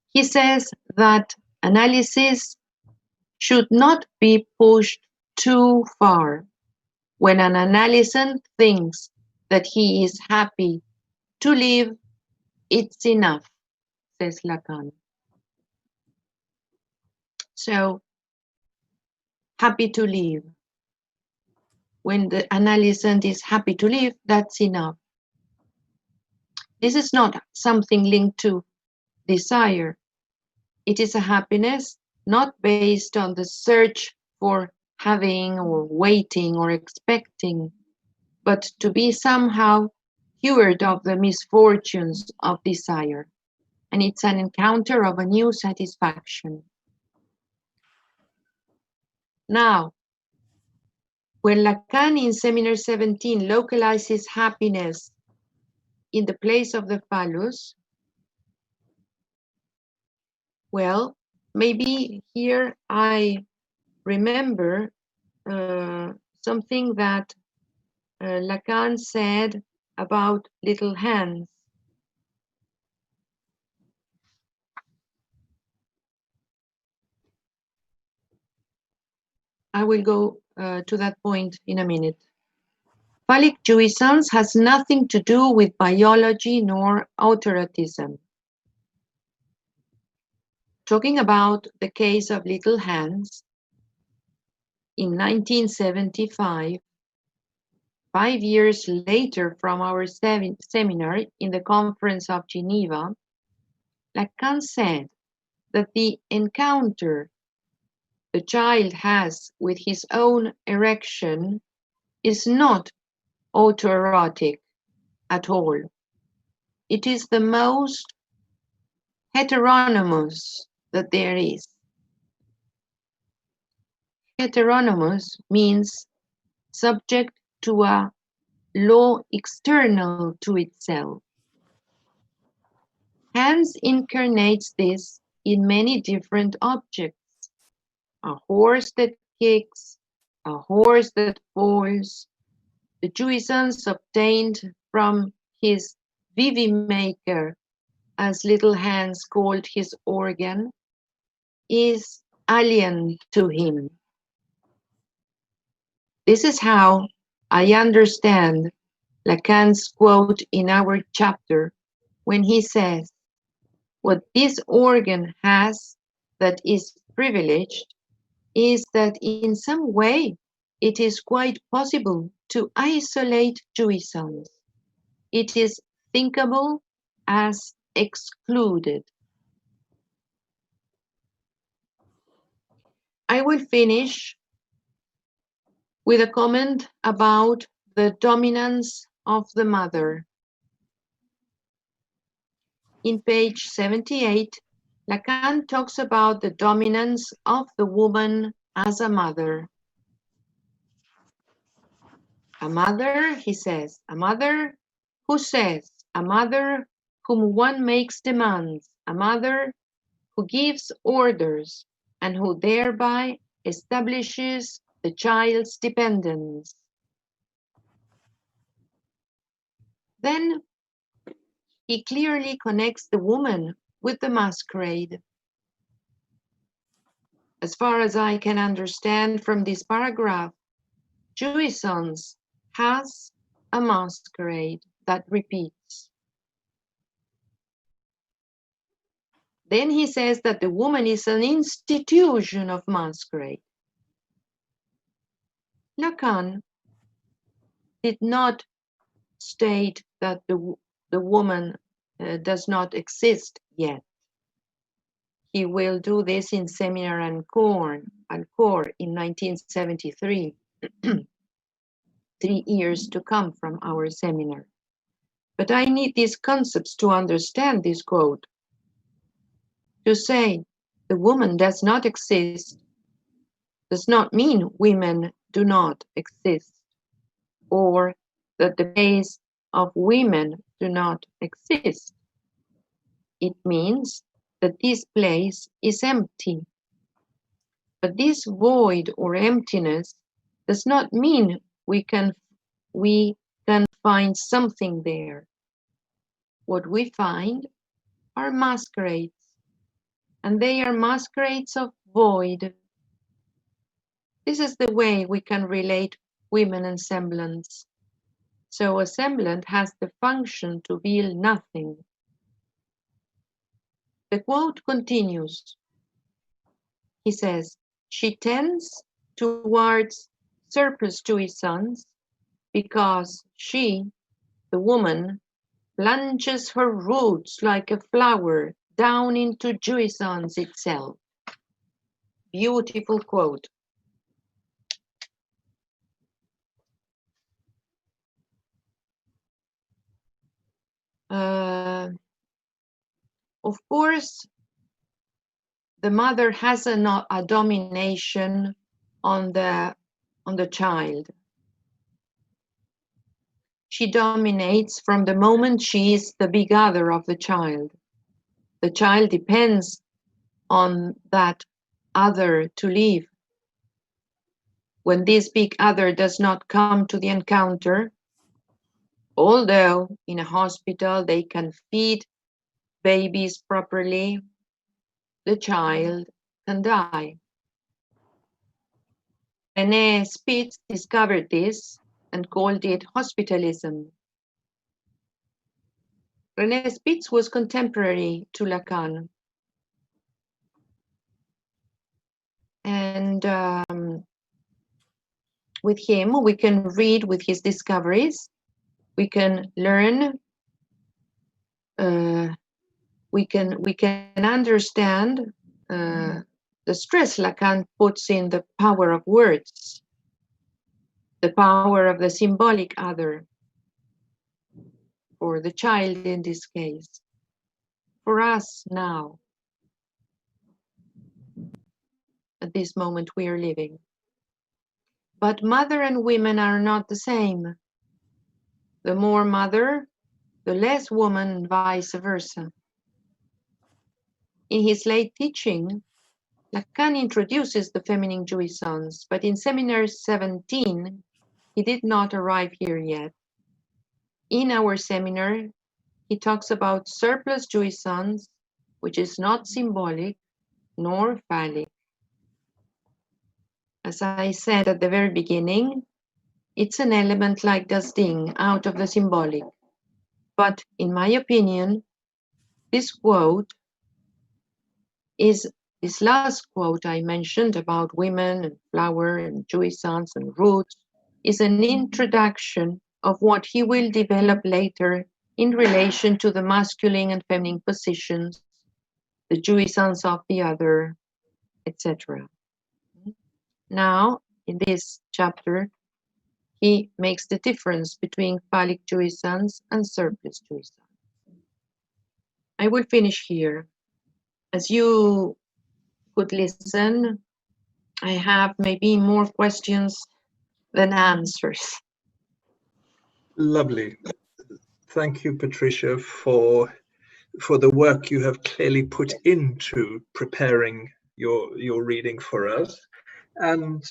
he says that analysis should not be pushed too far. When an analysand thinks that he is happy to live, it's enough, says Lacan. So, happy to live. When the analysand is happy to live, that's enough. This is not something linked to desire. It is a happiness not based on the search for having or waiting or expecting, but to be somehow cured of the misfortunes of desire. And it's an encounter of a new satisfaction. Now, when Lacan in Seminar 17 localizes happiness in the place of the phallus, well, maybe here I remember something that Lacan said about little hands. I will go to that point in a minute. Phallic jouissance has nothing to do with biology nor autoerotism. talking about the case of little Hans, in 1975, 5 years later from our seminar in the Conference of Geneva, Lacan said that the encounter the child has with his own erection is not autoerotic at all. It is the most heteronymous that there is. Heteronymous means subject to a law external to itself. Hans incarnates this in many different objects. A horse that kicks, a horse that falls, the jouissance obtained from his vivi-maker, as little Hans called his organ, is alien to him. This is how I understand Lacan's quote in our chapter when he says, what this organ has that is privileged is that in some way it is quite possible to isolate jouissance. It is thinkable as excluded. I will finish with a comment about the dominance of the mother. In page 78, Lacan talks about the dominance of the woman as a mother. A mother, he says, a mother who says, a mother whom one makes demands, a mother who gives orders and who thereby establishes the child's dependence. Then he clearly connects the woman with the masquerade. As far as I can understand from this paragraph, jouissance has a masquerade that repeats. Then he says that the woman is an institution of masquerade. Lacan did not state that the woman does not exist yet. He will do this in Seminar and Core in 1973, 3 years to come from our seminar. But I need these concepts to understand this quote. To say the woman does not exist does not mean women do not exist, or that the place of women do not exist. It means that this place is empty. But this void or emptiness does not mean we can find something there. What we find are masquerades, and they are masquerades of void. This is the way we can relate women and semblance. So a semblant has the function to reveal nothing. The quote continues. He says, she tends towards surplus jouissance because she, the woman, plunges her roots like a flower down into jouissance itself. Beautiful quote. Of course, the mother has a domination on the child. She dominates from the moment she is the big other of the child. The child depends on that other to live. When this big other does not come to the encounter, although in a hospital they can feed babies properly, the child can die. René Spitz discovered this and called it hospitalism. René Spitz was contemporary to Lacan. And with him, we can read with his discoveries, we can learn, we can understand the stress Lacan puts in the power of words, the power of the symbolic other, or the child in this case, for us now, at this moment we are living. But mother and women are not the same. The more mother, the less woman, and vice versa. In his late teaching, Lacan introduces the feminine jouissance, but in Seminar 17, he did not arrive here yet. In our seminar, he talks about surplus jouissance, which is not symbolic nor phallic. As I said at the very beginning, it's an element like dusting out of the symbolic. But in my opinion, this quote is this last quote I mentioned about women and flower and jouissance and roots is an introduction of what he will develop later in relation to the masculine and feminine positions, the jouissance of the other, etc. Now, in this chapter, he makes the difference between phallic jouissance and surplus jouissance. I will finish here. As you could listen, I have maybe more questions than answers. Lovely. Thank you, Patricia, for the work you have clearly put into preparing your reading for us, and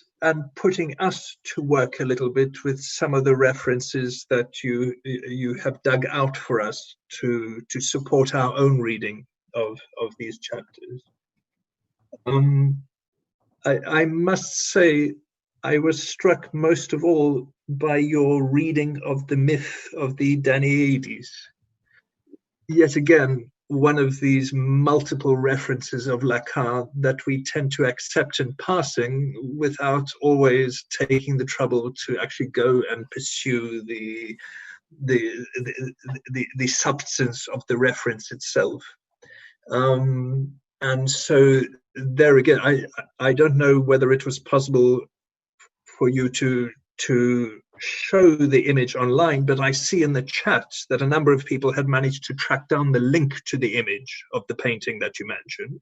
putting us to work a little bit with some of the references that you have dug out for us to support our own reading of these chapters. I must say, I was struck most of all by your reading of the myth of the Danaïdes. Yet again, one of these multiple references of Lacan that we tend to accept in passing without always taking the trouble to actually go and pursue the substance of the reference itself. And so there again, I don't know whether it was possible for you to show the image online, but I see in the chat that a number of people had managed to track down the link to the image of the painting that you mentioned.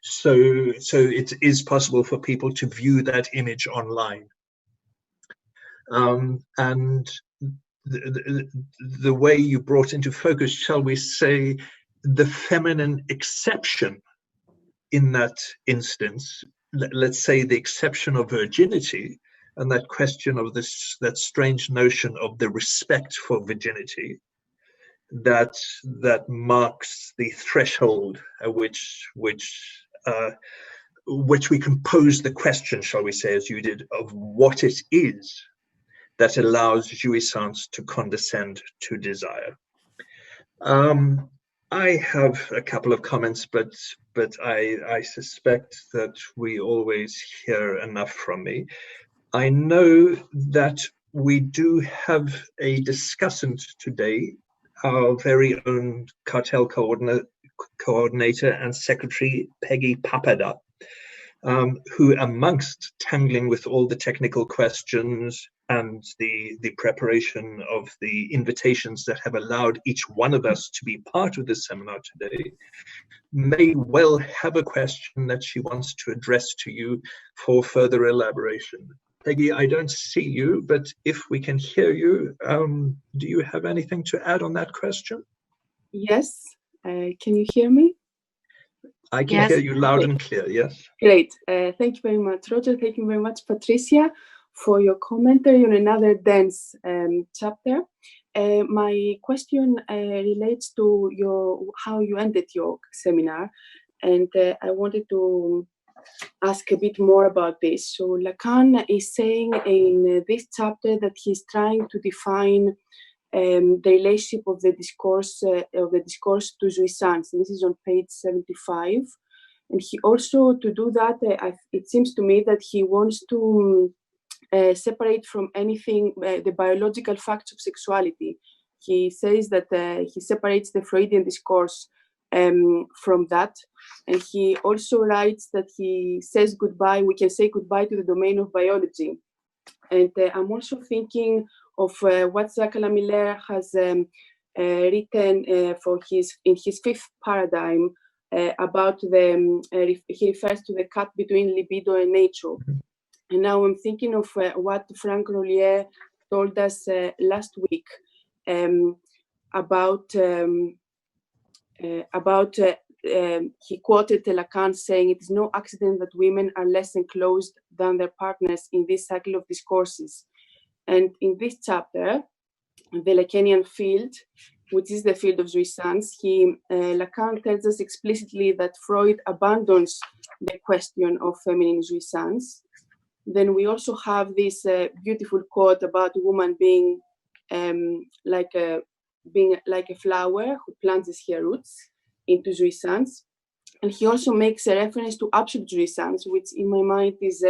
So it is possible for people to view that image online. And the way you brought into focus, shall we say, the feminine exception in that instance, let's say the exception of virginity, and that question of that strange notion of the respect for virginity that marks the threshold at which we can pose the question, shall we say, as you did, of what it is that allows jouissance to condescend to desire. I have a couple of comments, but I suspect that we always hear enough from me. I know that we do have a discussant today, our very own cartel coordinator and secretary, Peggy Papada, who, amongst tangling with all the technical questions and the preparation of the invitations that have allowed each one of us to be part of this seminar today, may well have a question that she wants to address to you for further elaboration. Peggy, I don't see you, but if we can hear you, do you have anything to add on that question? Yes. Can you hear me? I can hear you loud and clear, yes. Great. Thank you very much, Roger. Thank you very much, Patricia, for your commentary on another dense chapter. My question relates to how you ended your seminar, and I wanted to ask a bit more about this. So Lacan is saying in this chapter that he's trying to define the relationship of the discourse to jouissance. This is on page 75. And he also, to do that, it seems to me that he wants to separate from anything the biological facts of sexuality. He says that he separates the Freudian discourse from that. And he also writes that he says goodbye, we can say goodbye to the domain of biology. And I'm also thinking of what Jacques Lamillard has written in his fifth paradigm about he refers to the cut between libido and nature. And now I'm thinking of what Frank Rollier told us last week about he quoted Lacan saying, "It is no accident that women are less enclosed than their partners in this cycle of discourses." And in this chapter, the Lacanian field, which is the field of jouissance, Lacan tells us explicitly that Freud abandons the question of feminine jouissance. Then we also have this beautiful quote about a woman being like a flower who plants her roots into jouissance. And he also makes a reference to absolute jouissance, which in my mind is,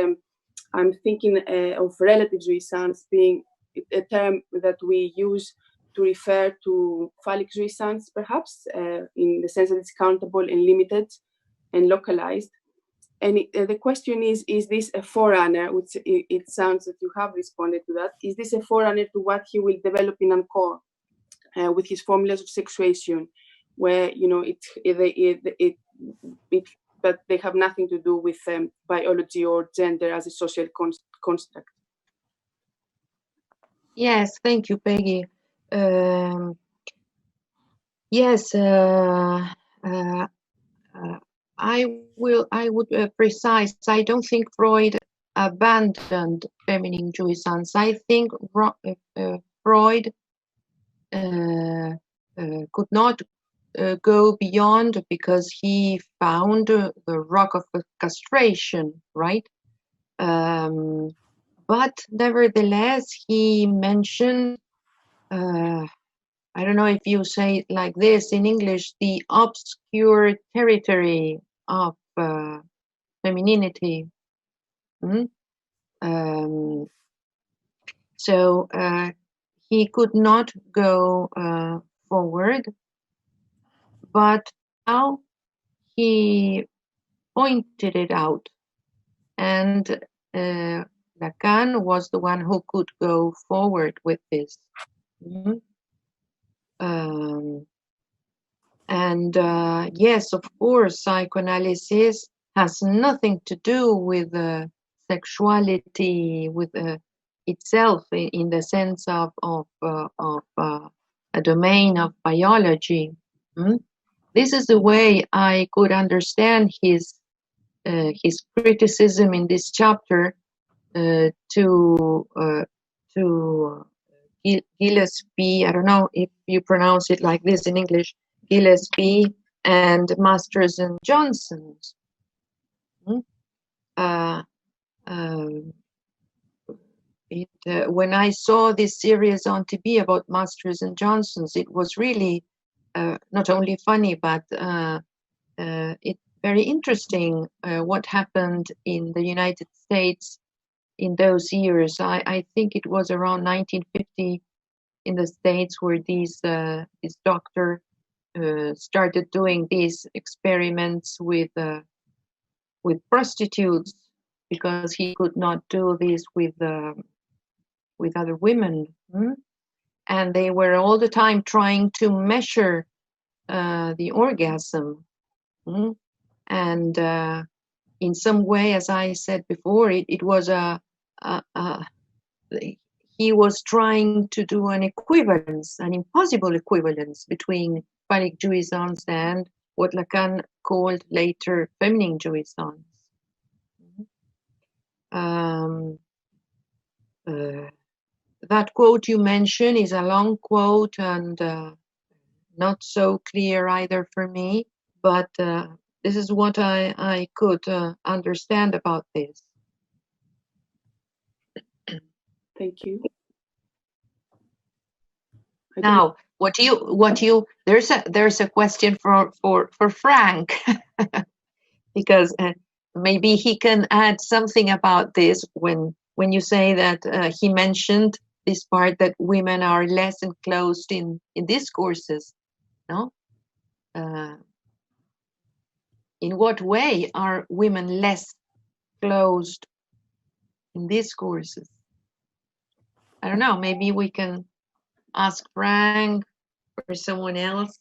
I'm thinking of relative jouissance being a term that we use to refer to phallic jouissance, perhaps, in the sense that it's countable and limited and localized. And the question is this a forerunner, which it sounds that you have responded to that, is this a forerunner to what he will develop in Encore with his formulas of sexuation, where, you know, but they have nothing to do with biology or gender as a social construct. Yes, thank you, Peggy. Yes, I would precise. I don't think Freud abandoned feminine jouissance. I think Freud could not go beyond because he found the rock of castration, right? But nevertheless, he mentioned, I don't know if you say it like this in English, the obscure territory of femininity. So he could not go forward, but now he pointed it out, and Lacan was the one who could go forward with this. Yes, of course, psychoanalysis has nothing to do with sexuality, with itself in the sense of a domain of biology. This is the way I could understand his criticism in this chapter to Gillespie. I don't know if you pronounce it like this in English, Gillespie and Masters and Johnsons. When I saw this series on TV about Masters and Johnsons, it was really not only funny, but it's very interesting what happened in the United States in those years. I think it was around 1950 in the States where this doctor started doing these experiments with prostitutes, because he could not do this with other women, and they were all the time trying to measure the orgasm, and in some way, as I said before, it was he was trying to do an equivalence, an impossible equivalence between phallic jouissance and what Lacan called later feminine jouissance. That quote you mentioned is a long quote and not so clear either for me, but this is what I could understand about this. Thank you. Now, there's a question for Frank. because maybe he can add something about this when you say that he mentioned this part that women are less enclosed in discourses, no? In what way are women less closed in discourses? I don't know, maybe we can ask Frank or someone else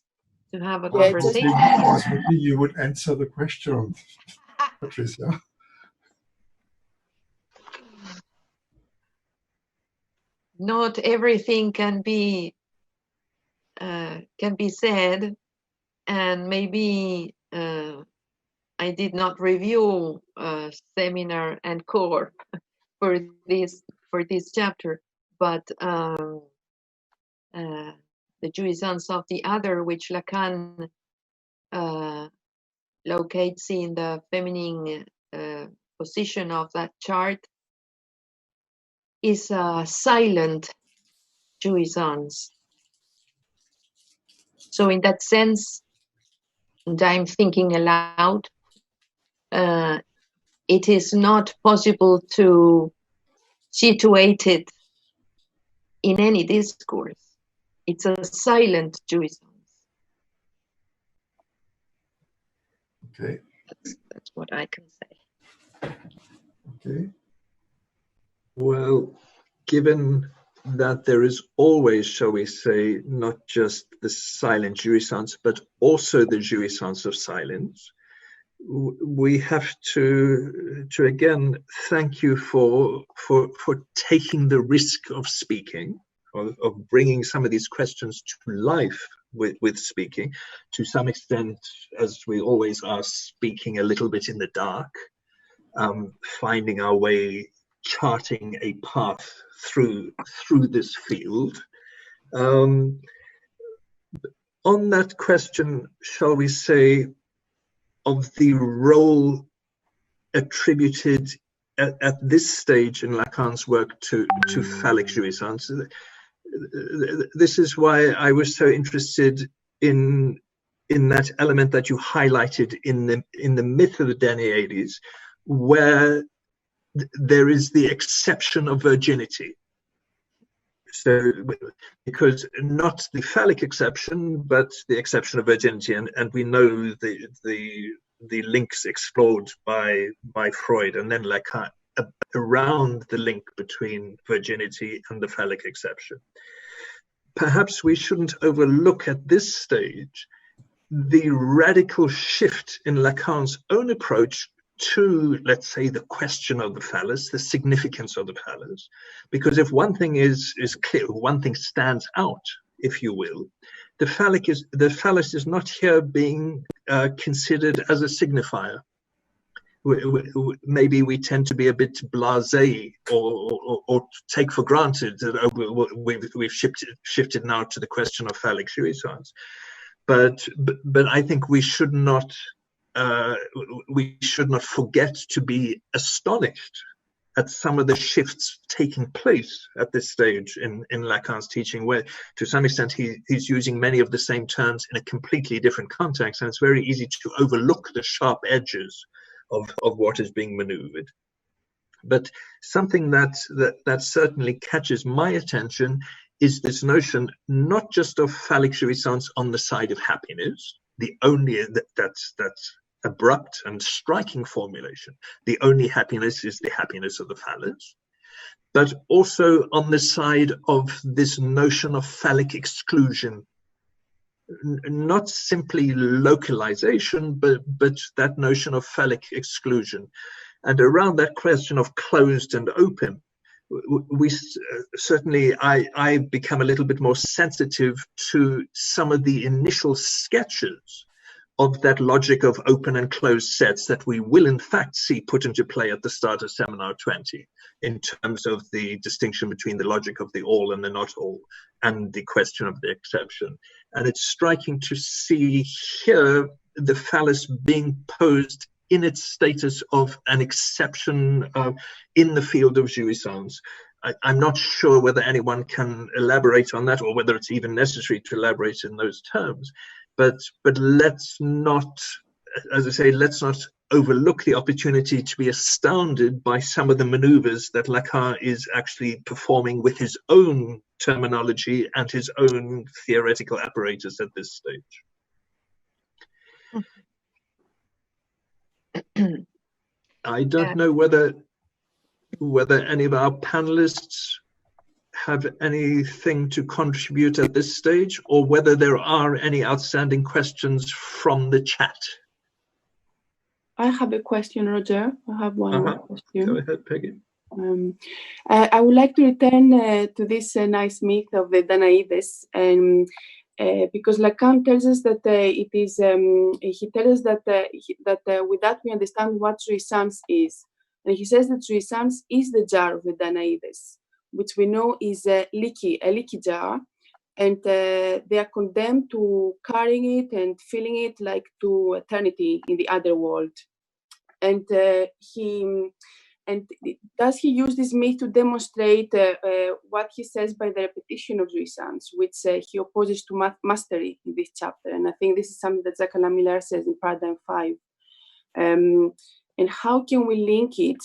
to have a conversation. I was hoping you would answer the question, Patricia. Not everything can be said, and maybe I did not review seminar and core for this chapter, but the jouissance of the other, which Lacan locates in the feminine position of that chart, is a silent jouissance. So in that sense, and I'm thinking aloud, it is not possible to situate it in any discourse. It's a silent jouissance. Okay. That's what I can say. Okay. Well, given that there is always, shall we say, not just the silent jouissance, but also the jouissance of silence, we have to again thank you for taking the risk of speaking, of bringing some of these questions to life with speaking, to some extent, as we always are, speaking a little bit in the dark, finding our way, charting a path through this field. On that question, shall we say, of the role attributed at this stage in Lacan's work to phallic jouissance, this is why I was so interested in that element that you highlighted in the myth of the Danaedes, where there is the exception of virginity. So, because not the phallic exception, but the exception of virginity, and we know the links explored by Freud and then Lacan around the link between virginity and the phallic exception. Perhaps we shouldn't overlook at this stage the radical shift in Lacan's own approach to, let's say, the question of the phallus, the significance of the phallus, because if one thing is clear, one thing stands out, if you will, the phallus is not here being considered as a signifier. Maybe we tend to be a bit blasé or take for granted that we've shifted now to the question of phallic jouissance, but I think we should not forget to be astonished at some of the shifts taking place at this stage in Lacan's teaching, where to some extent he's using many of the same terms in a completely different context, and it's very easy to overlook the sharp edges of what is being maneuvered. But something that certainly catches my attention is this notion not just of phallic jouissance on the side of happiness, the only that's abrupt and striking formulation. The only happiness is the happiness of the phallus, but also on the side of this notion of phallic exclusion, not simply localization, but that notion of phallic exclusion. And around that question of closed and open, we certainly, I become a little bit more sensitive to some of the initial sketches of that logic of open and closed sets that we will in fact see put into play at the start of Seminar 20, in terms of the distinction between the logic of the all and the not all, and the question of the exception. And it's striking to see here the phallus being posed in its status of an exception in the field of jouissance. I'm not sure whether anyone can elaborate on that, or whether it's even necessary to elaborate in those terms. But let's not, as I say, let's not overlook the opportunity to be astounded by some of the maneuvers that Lacan is actually performing with his own terminology and his own theoretical apparatus at this stage. I don't know whether any of our panelists have anything to contribute at this stage, or whether there are any outstanding questions from the chat. I have a question, Roger. I have one more question. Go ahead, Peggy. I would like to return to this nice myth of the Danaides, and because Lacan tells us that it is, he tells us that with that we understand what jouissance is. And he says that jouissance is the jar of the Danaides, which we know is a leaky jar, and they are condemned to carrying it and filling it like to eternity in the other world. And does he use this myth to demonstrate what he says by the repetition of jouissance, which he opposes to mastery in this chapter? And I think this is something that Jacques Miller says in Paradigm 5. And how can we link it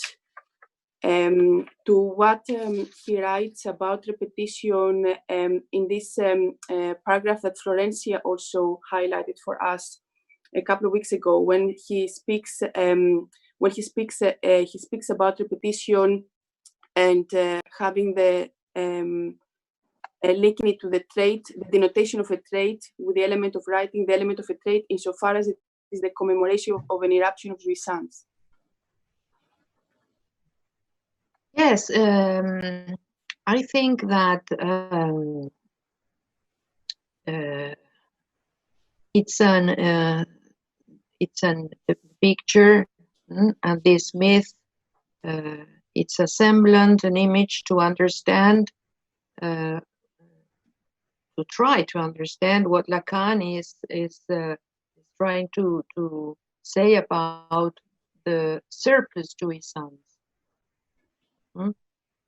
to what he writes about repetition in this paragraph that Florencia also highlighted for us a couple of weeks ago, when he speaks about repetition and having the linking it to the trait, the denotation of a trait with the element of writing, the element of a trait insofar as it is the commemoration of an eruption of jouissance. Yes, I think that it's a picture, and this myth, it's a semblant, an image to understand, to try to understand what Lacan is trying to say about the surplus jouissance.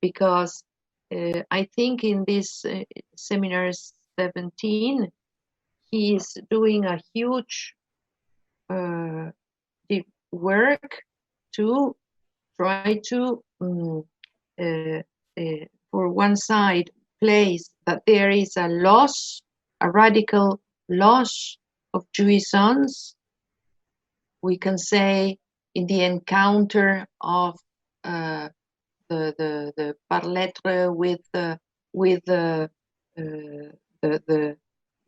Because I think in this seminar 17, he is doing a huge deep work to try to, for one side, place that there is a loss, a radical loss of jouissance. We can say in the encounter of the par lettre with the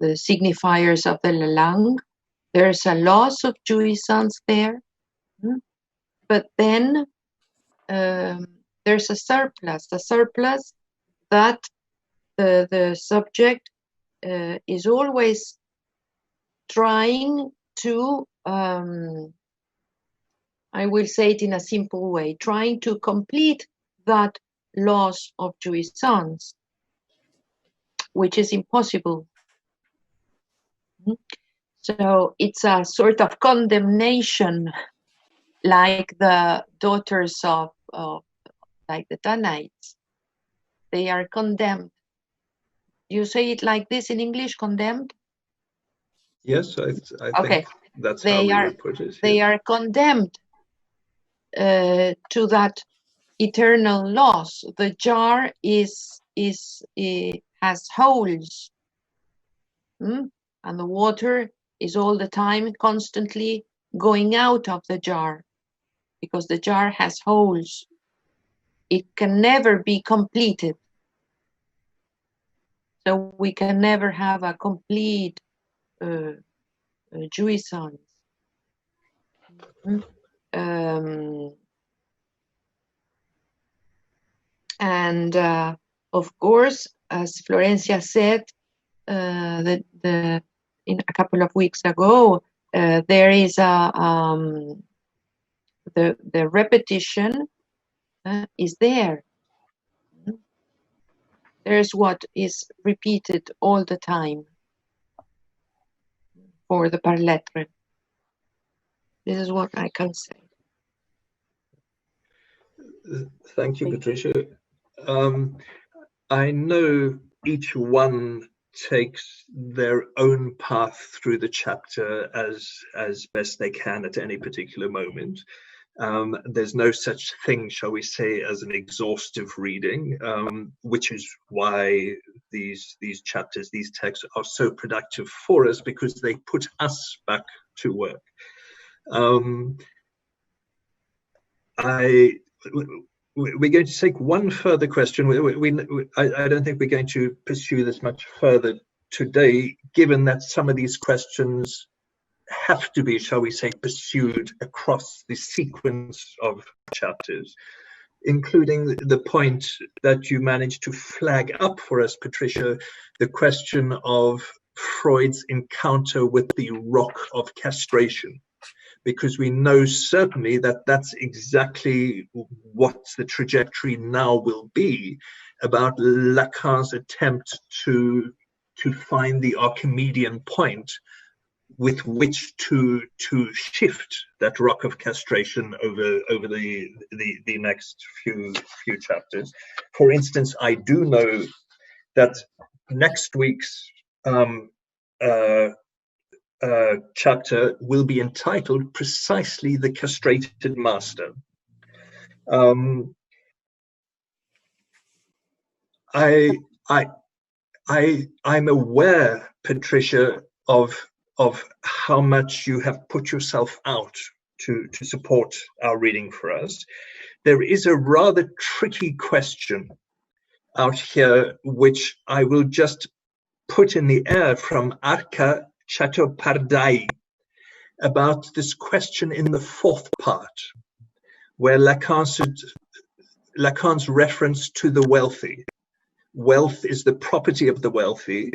signifiers of the langue, there's a loss of jouissance there, but then there's a surplus that the subject is always trying to, I will say it in a simple way, trying to complete that loss of jouissance, which is impossible. So it's a sort of condemnation, like the daughters of like the Danites. They are condemned. You say it like this in English, condemned? Yes, I think that's how we would put it. They are condemned to that eternal loss. The jar has holes, and the water is all the time constantly going out of the jar because the jar has holes. It can never be completed. So we can never have a complete jouissance. And of course, as Florencia said in a couple of weeks ago, there is the repetition is there. There's what is repeated all the time for the par lettre. This is what I can say. Thank you, Patricia. I know each one takes their own path through the chapter as best they can at any particular moment. There's no such thing, shall we say, as an exhaustive reading, which is why these chapters, these texts are so productive for us, because they put us back to work. We're going to take one further question. I don't think we're going to pursue this much further today, given that some of these questions have to be, shall we say, pursued across the sequence of chapters, including the point that you managed to flag up for us, Patricia, the question of Freud's encounter with the rock of castration, because we know certainly that that's exactly what the trajectory now will be about Lacan's attempt to find the Archimedean point with which to shift that rock of castration over the next few chapters. For instance, I do know that next week's chapter will be entitled precisely "The Castrated Master." I'm aware, Patricia, of how much you have put yourself out to support our reading for us. There is a rather tricky question out here, which I will just put in the air from Arca Chattopadhyay, about this question in the fourth part, where Lacan's reference to the wealthy. Wealth is the property of the wealthy.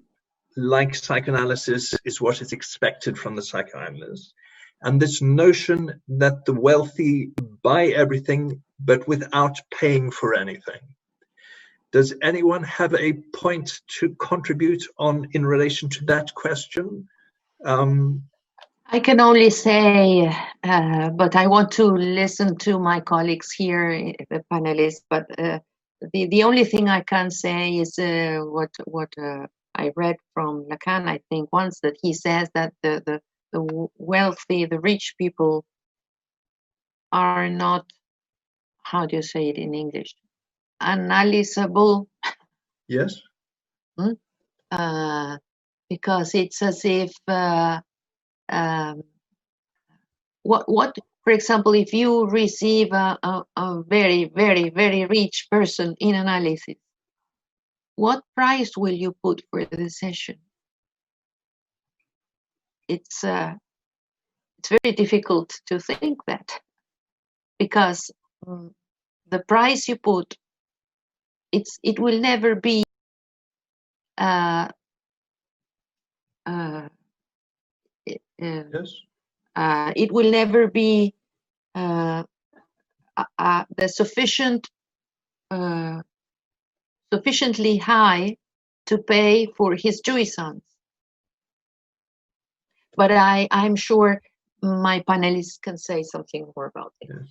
Like psychoanalysis, is what is expected from the psychoanalyst. And this notion that the wealthy buy everything, but without paying for anything. Does anyone have a point to contribute on in relation to that question? I can only say, but I want to listen to my colleagues here, the panelists, but the only thing I can say is what I read from Lacan, I think, once, that he says that the wealthy, the rich people are not, how do you say it in English, analyzable. Yes. Because it's as if what, for example, if you receive a very, very, very rich person in analysis, what price will you put for the session? It's very difficult to think that, because the price you put, it will never be Yes. It will never be the sufficiently high to pay for his jouissance. But I'm sure my panelists can say something more about it. Yes.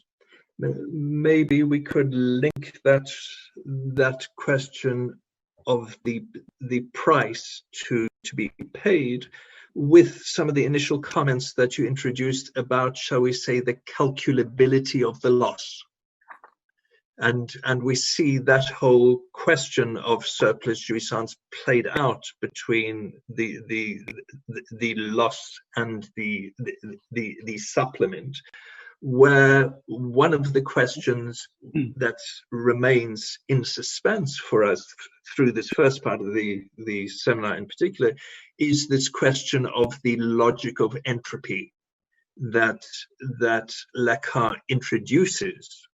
Maybe we could link that question of the price to be paid with some of the initial comments that you introduced about, shall we say, the calculability of the loss. And we see that whole question of surplus jouissance played out between the loss and the supplement, where one of the questions that remains in suspense for us through this first part of the seminar in particular is this question of the logic of entropy that Lacan introduces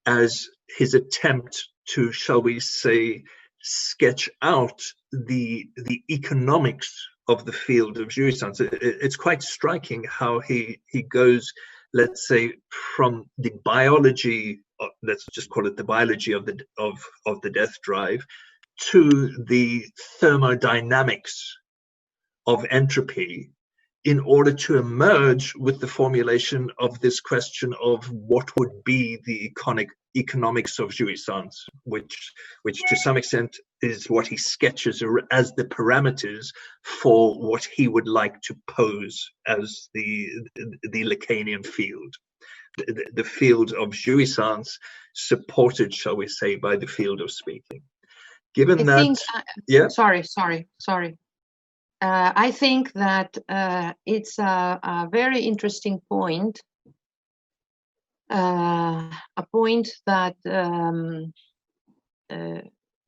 as his attempt to, shall we say, sketch out the economics of the field of jouissance. It's quite striking how he goes, let's say, from the biology, let's just call it the biology of the death drive, to the thermodynamics of entropy in order to emerge with the formulation of this question of what would be the economics of jouissance, which to some extent is what he sketches as the parameters for what he would like to pose as the Lacanian field. The field of jouissance supported, shall we say, by the field of speaking. Given that, yeah. Sorry. I think that it's a very interesting point. A point that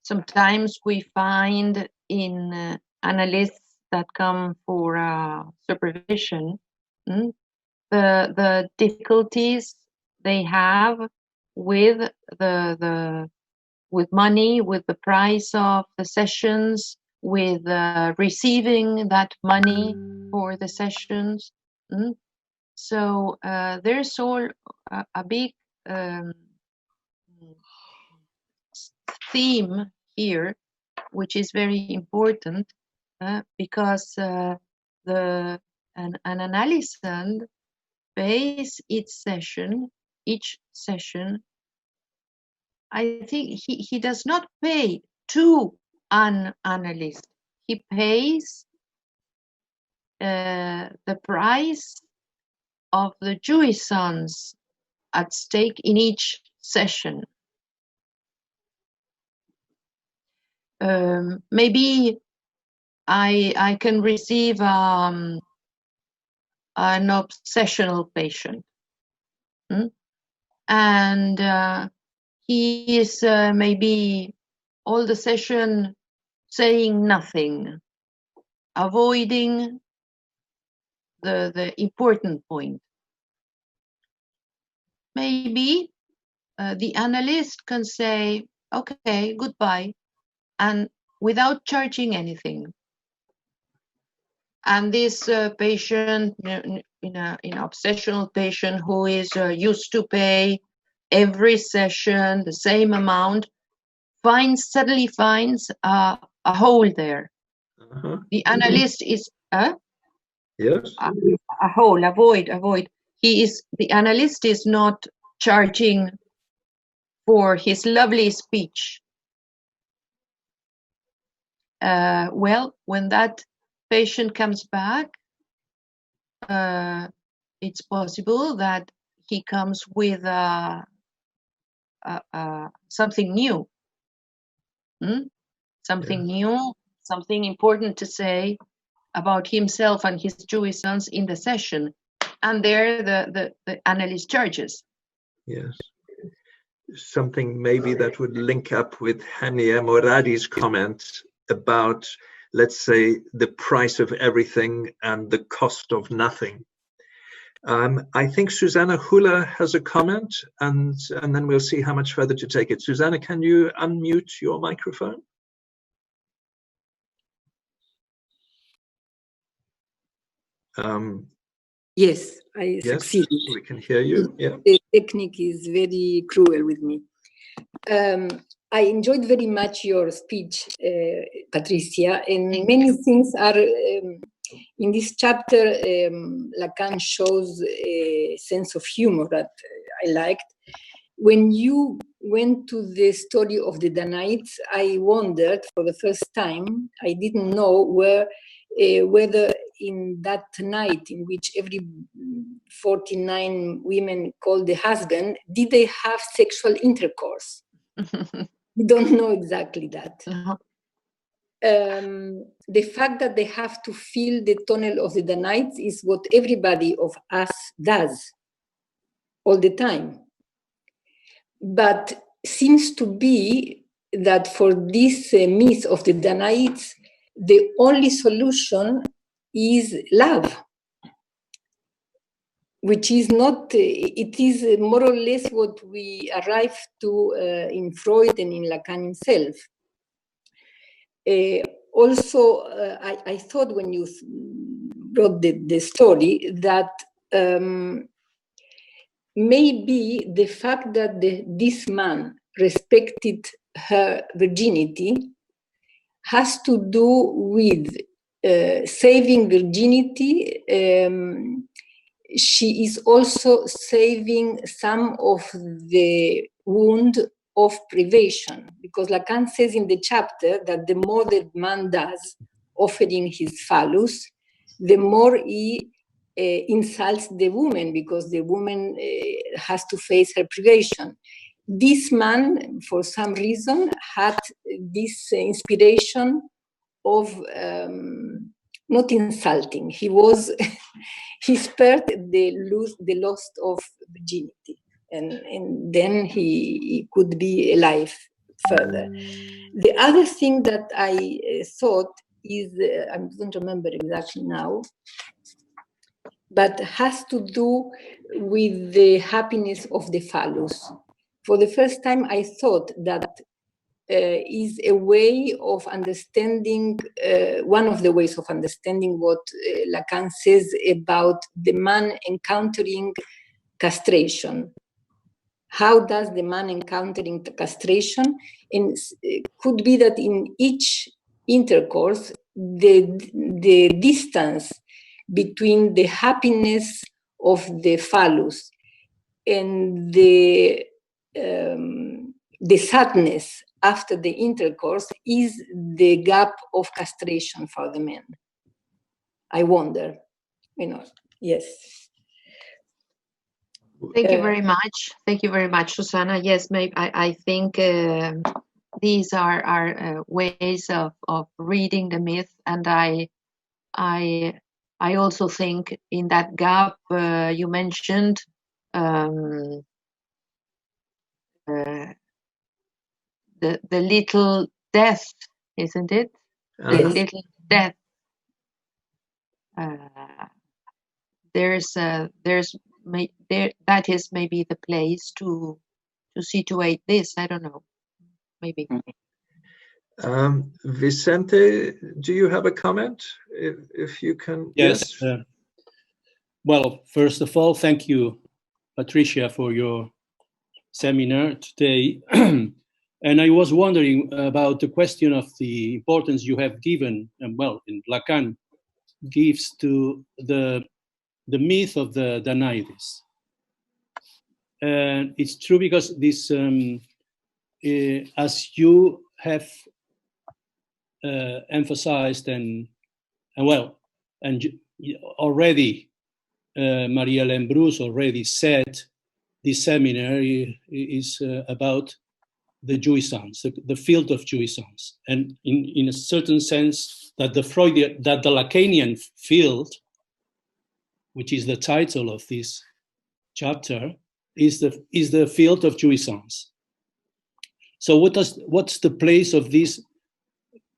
sometimes we find in analysts that come for supervision. The difficulties they have with with money, with the price of the sessions, with receiving that money for the sessions. So there's all a big theme here, which is very important because an analysand pays each session. I think he does not pay to an analyst. He pays the price of the jouissance at stake in each session. Maybe I can receive an obsessional patient, and he is maybe all the session saying nothing, avoiding the important point. Maybe the analyst can say, okay, goodbye, and without charging anything. And this patient, in an obsessional patient who is used to pay every session the same amount, suddenly finds a hole there. The analyst is yes, a hole, a void. The analyst is not charging for his lovely speech. Well, when that patient comes back, it's possible that he comes with something new. Something new, something important to say about himself and his jouissance in the session. And there the analyst charges. Yes. Something maybe that would link up with Hania Moradi's comment about, let's say, the price of everything and the cost of nothing. I think Susanna Hula has a comment, and then we'll see how much further to take it. Susanna, can you unmute your microphone? Yes, I succeeded. We can hear you. Yeah. The technique is very cruel with me. I enjoyed very much your speech, Patricia, and many things are in this chapter. Lacan shows a sense of humor that I liked. When you went to the story of the Danaïdes, I wondered for the first time, I didn't know whether in that night in which every 49 women called the husband, did they have sexual intercourse? We don't know exactly that. The fact that they have to fill the tunnel of the Danaïdes is what everybody of us does all the time. But seems to be that for this myth of the Danaïdes, the only solution is love, which is not, it is more or less what we arrive to in Freud and in Lacan himself. Also, I thought when you wrote the story that maybe the fact that this man respected her virginity has to do with saving virginity, she is also saving some of the wound of privation, because Lacan says in the chapter that the more the man does, offering his phallus, the more he insults the woman, because the woman has to face her privation. This man, for some reason, had this inspiration of not insulting. He was, he spared the loss of virginity, and then he could be alive further. The other thing that I thought is, I don't remember exactly now, but has to do with the happiness of the phallus. For the first time, I thought that is a way of understanding, one of the ways of understanding what Lacan says about the man encountering castration. How does the man encountering castration? And it could be that in each intercourse, the distance between the happiness of the phallus and the sadness after the intercourse is the gap of castration for the men. I wonder, yes. Thank you very much. Thank you very much, Susana. Yes, maybe I think these are ways of reading the myth, and I also think in that gap you mentioned the little death, isn't it? The little death. That is maybe the place to situate this. I don't know, maybe. Vicente, do you have a comment? If you can. Yes. Well, first of all, thank you, Patricia, for your seminar today. And I was wondering about the question of the importance you have given, well, in Lacan gives to the myth of the Danaides. And it's true because this, as you have emphasized and already Marie-Hélène Bruce already said, this seminar is about the jouissance, the field of jouissance, and in a certain sense that the Lacanian field, which is the title of this chapter, is the field of jouissance. So what's the place of this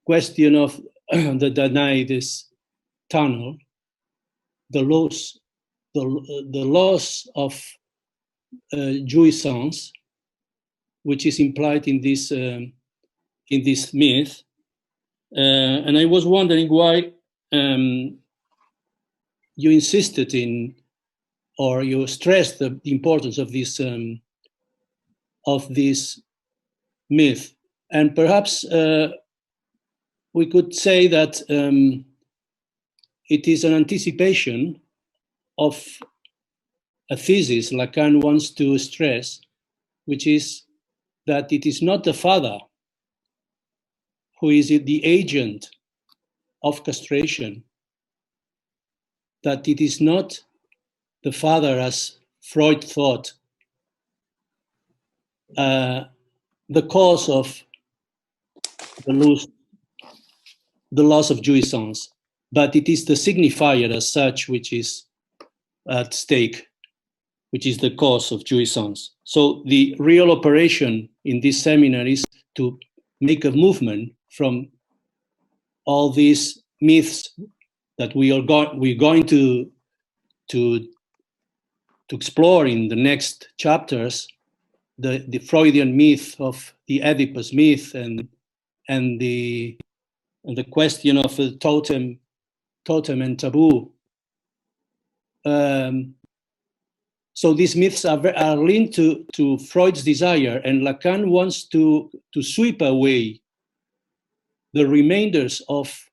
question of the Danaides tunnel, the loss of jouissance, which is implied in this myth, and I was wondering why you insisted in, or you stressed the importance of this myth, and perhaps we could say that it is an anticipation of a thesis Lacan wants to stress, which is that it is not the father who is the agent of castration, that it is not the father, as Freud thought, the cause of the loss of jouissance, but it is the signifier as such which is at stake, which is the cause of jouissance. So the real operation in this seminar is to make a movement from all these myths that we're going to explore in the next chapters, the Freudian myth of the Oedipus myth and the question of the totem and taboo. So these myths are linked to Freud's desire, and Lacan wants to sweep away the remainders of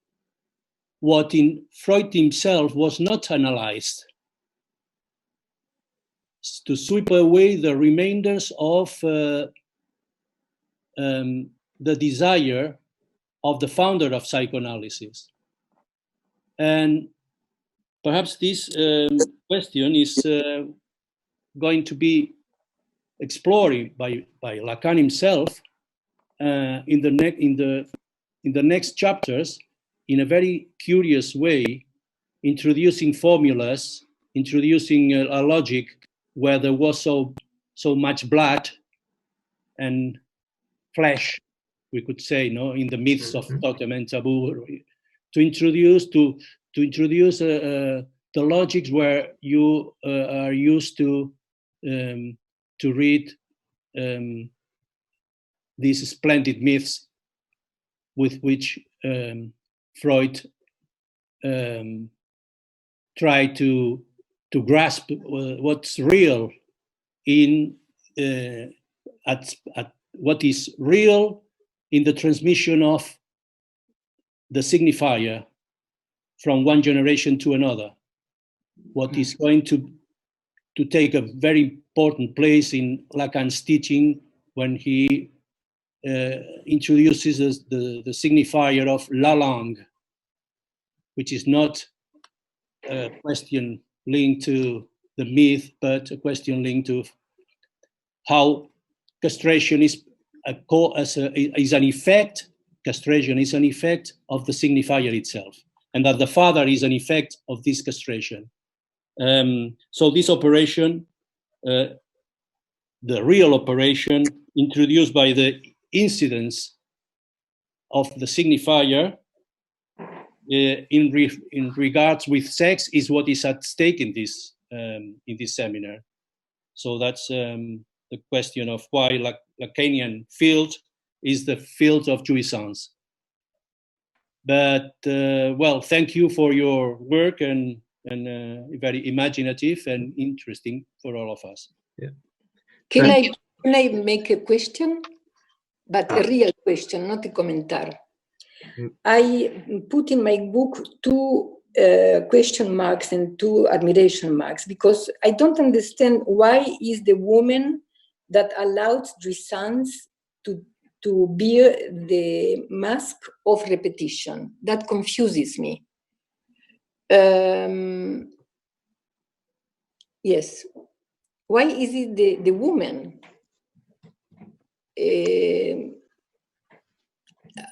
what in Freud himself was not analyzed, to sweep away the remainders of the desire of the founder of psychoanalysis. And perhaps this question is going to be explored by Lacan himself in the next chapters, in a very curious way, introducing formulas, introducing a logic where there was so much blood and flesh, we could say, no, in the myths of totem and taboo, to introduce the logics where you are used to read these splendid myths with which Freud tried to grasp what's real in at what is real in the transmission of the signifier from one generation to another. What is going to take a very important place in Lacan's teaching when he introduces the signifier of la langue, which is not a question linked to the myth, but a question linked to how castration is an effect. Castration is an effect of the signifier itself, and that the father is an effect of this castration. So this operation, the real operation introduced by the incidence of the signifier in regards with sex, is what is at stake in this seminar. So that's the question of why Lacanian field is the field of jouissance. But well, thank you for your work, and very imaginative and interesting for all of us. Yeah. Can I make a question? But a real question, not a commentar. I put in my book 2 question marks and 2 admiration marks, because I don't understand why is the woman that allows jouissance to bear the mask of repetition. That confuses me. Yes. Why is it the woman?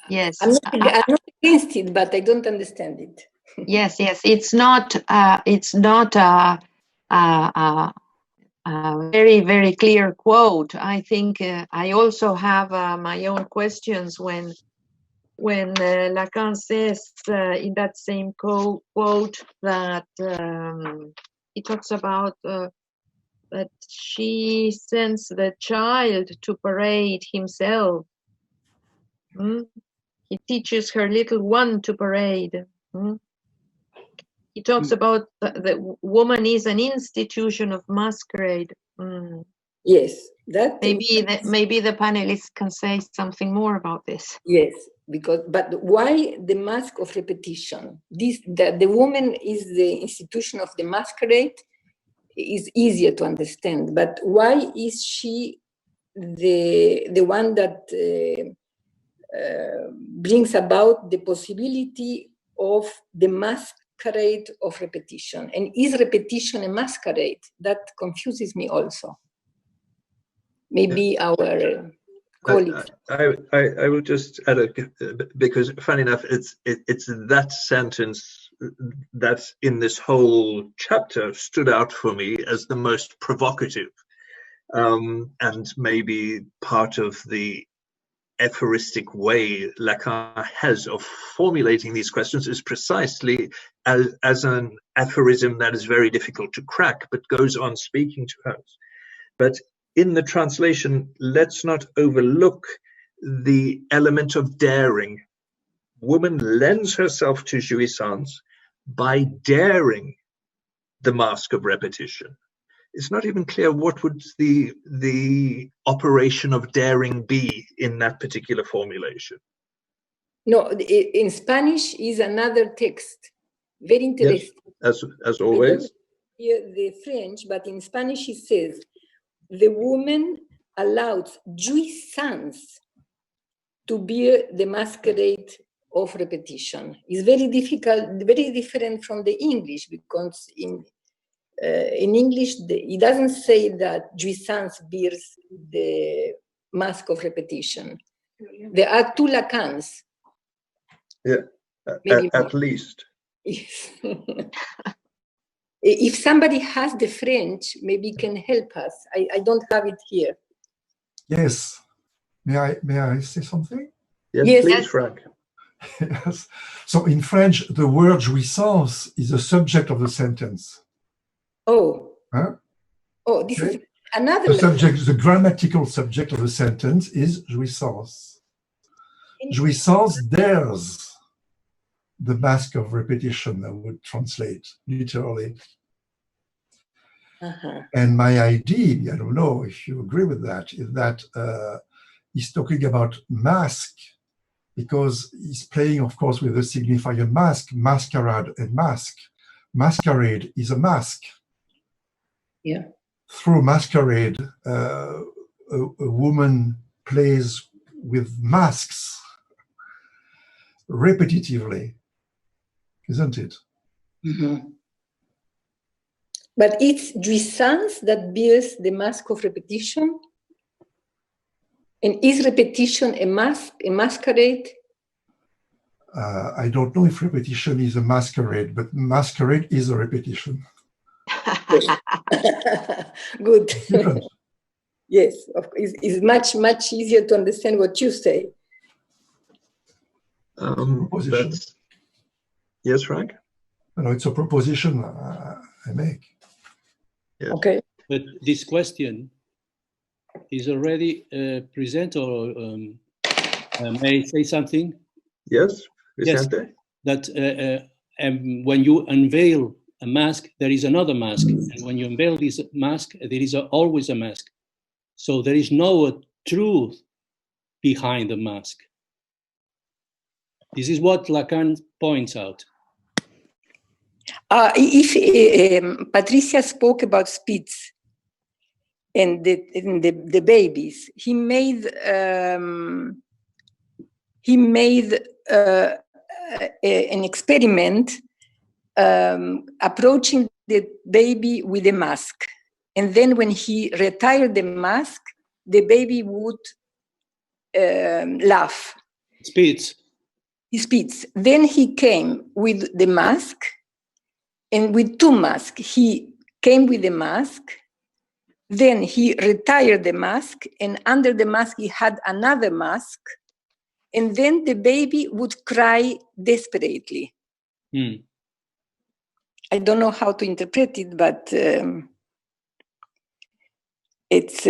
Yes, I'm not against it, but I don't understand it. yes. It's not a very, very clear quote. I think I also have my own questions when Lacan says in that same quote that he talks about that she sends the child to parade himself. He teaches her little one to parade. He talks about the woman is an institution of masquerade. Yes, that maybe the panelists can say something more about this. Yes, but why the mask of repetition? The woman is the institution of the masquerade is easier to understand, but why is she the one that brings about the possibility of the masquerade of repetition? And is repetition a masquerade? That confuses me also. Maybe our colleagues. I will just add because funny enough, it's that sentence that in this whole chapter stood out for me as the most provocative, and maybe part of the aphoristic way Lacan has of formulating these questions is precisely as an aphorism that is very difficult to crack, but goes on speaking to us. But in the translation, let's not overlook the element of daring. Woman lends herself to jouissance by daring the mask of repetition. It's not even clear what would the operation of daring be in that particular formulation. No, in Spanish is another text. Very interesting. Yes, as always. Here the French, but in Spanish it says, the woman allows jouissance to bear the masquerade of repetition. It's very difficult, very different from the English, because in English, it doesn't say that jouissance bears the mask of repetition. There are two Lacans. Yeah, at least. Yes. If somebody has the French, maybe can help us. I don't have it here. Yes. May I say something? Yes, please, Frank. Yes. So in French, the word jouissance is the subject of the sentence. Oh. Huh? Oh, this is another. The subject, the grammatical subject of the sentence is jouissance. Jouissance dares the mask of repetition, I would translate literally. And my idea, I don't know if you agree with that, is that he's talking about mask, because he's playing, of course, with the signifier mask, masquerade and mask. Masquerade is a mask. Yeah. Through masquerade, a woman plays with masks repetitively, isn't it? Mm-hmm. But it's jouissance that bears the mask of repetition? And is repetition a mask, a masquerade? I don't know if repetition is a masquerade, but masquerade is a repetition. Good. Yes, it's much, much easier to understand what you say. Yes, Frank? No, it's a proposition I make. Yes. Okay. But this question is already present, or may I say something? Yes, Vicente? Yes, that when you unveil a mask, there is another mask. And when you unveil this mask, there is always a mask. So there is no truth behind the mask. This is what Lacan points out. If Patricia spoke about Spitz and the babies, he made an experiment approaching the baby with a mask, and then when he retired the mask, the baby would laugh. Spitz. Spitz. Then he came with the mask. And with two masks, he came with the mask, then he retired the mask, and under the mask he had another mask, and then the baby would cry desperately. I don't know how to interpret it, but it's.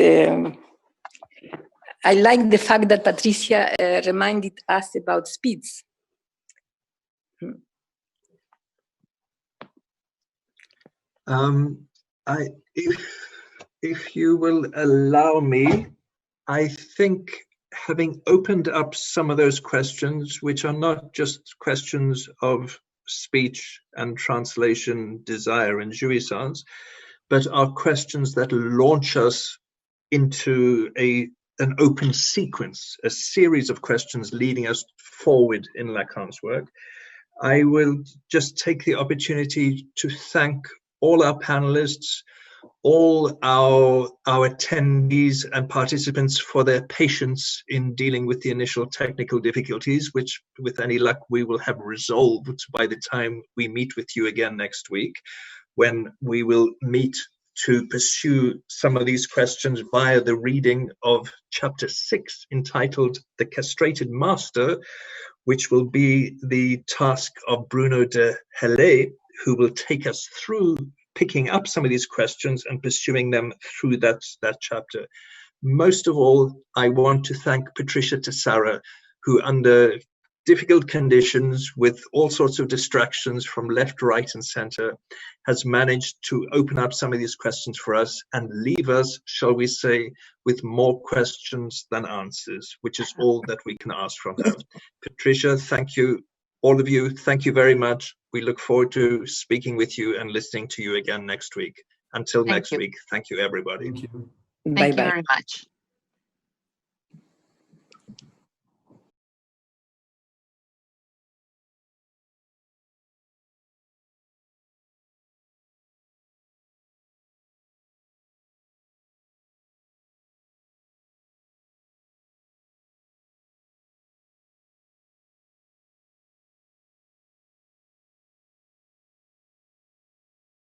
I like the fact that Patricia reminded us about Spitz. If you will allow me, I think, having opened up some of those questions, which are not just questions of speech and translation, desire and jouissance, but are questions that launch us into an open sequence, a series of questions leading us forward in Lacan's work, I will just take the opportunity to thank all our panelists, all our attendees and participants for their patience in dealing with the initial technical difficulties, which with any luck we will have resolved by the time we meet with you again next week, when we will meet to pursue some of these questions via the reading of chapter 6, entitled The Castrated Master, which will be the task of Bruno de Hellé, who will take us through picking up some of these questions and pursuing them through that chapter. Most of all, I want to thank Patricia Tassara, who under difficult conditions with all sorts of distractions from left, right, and center, has managed to open up some of these questions for us and leave us, shall we say, with more questions than answers, which is all that we can ask from her. Patricia, thank you. All of you, thank you very much. We look forward to speaking with you and listening to you again next week. Until next week, thank you, everybody. Thank you. Thank you very much.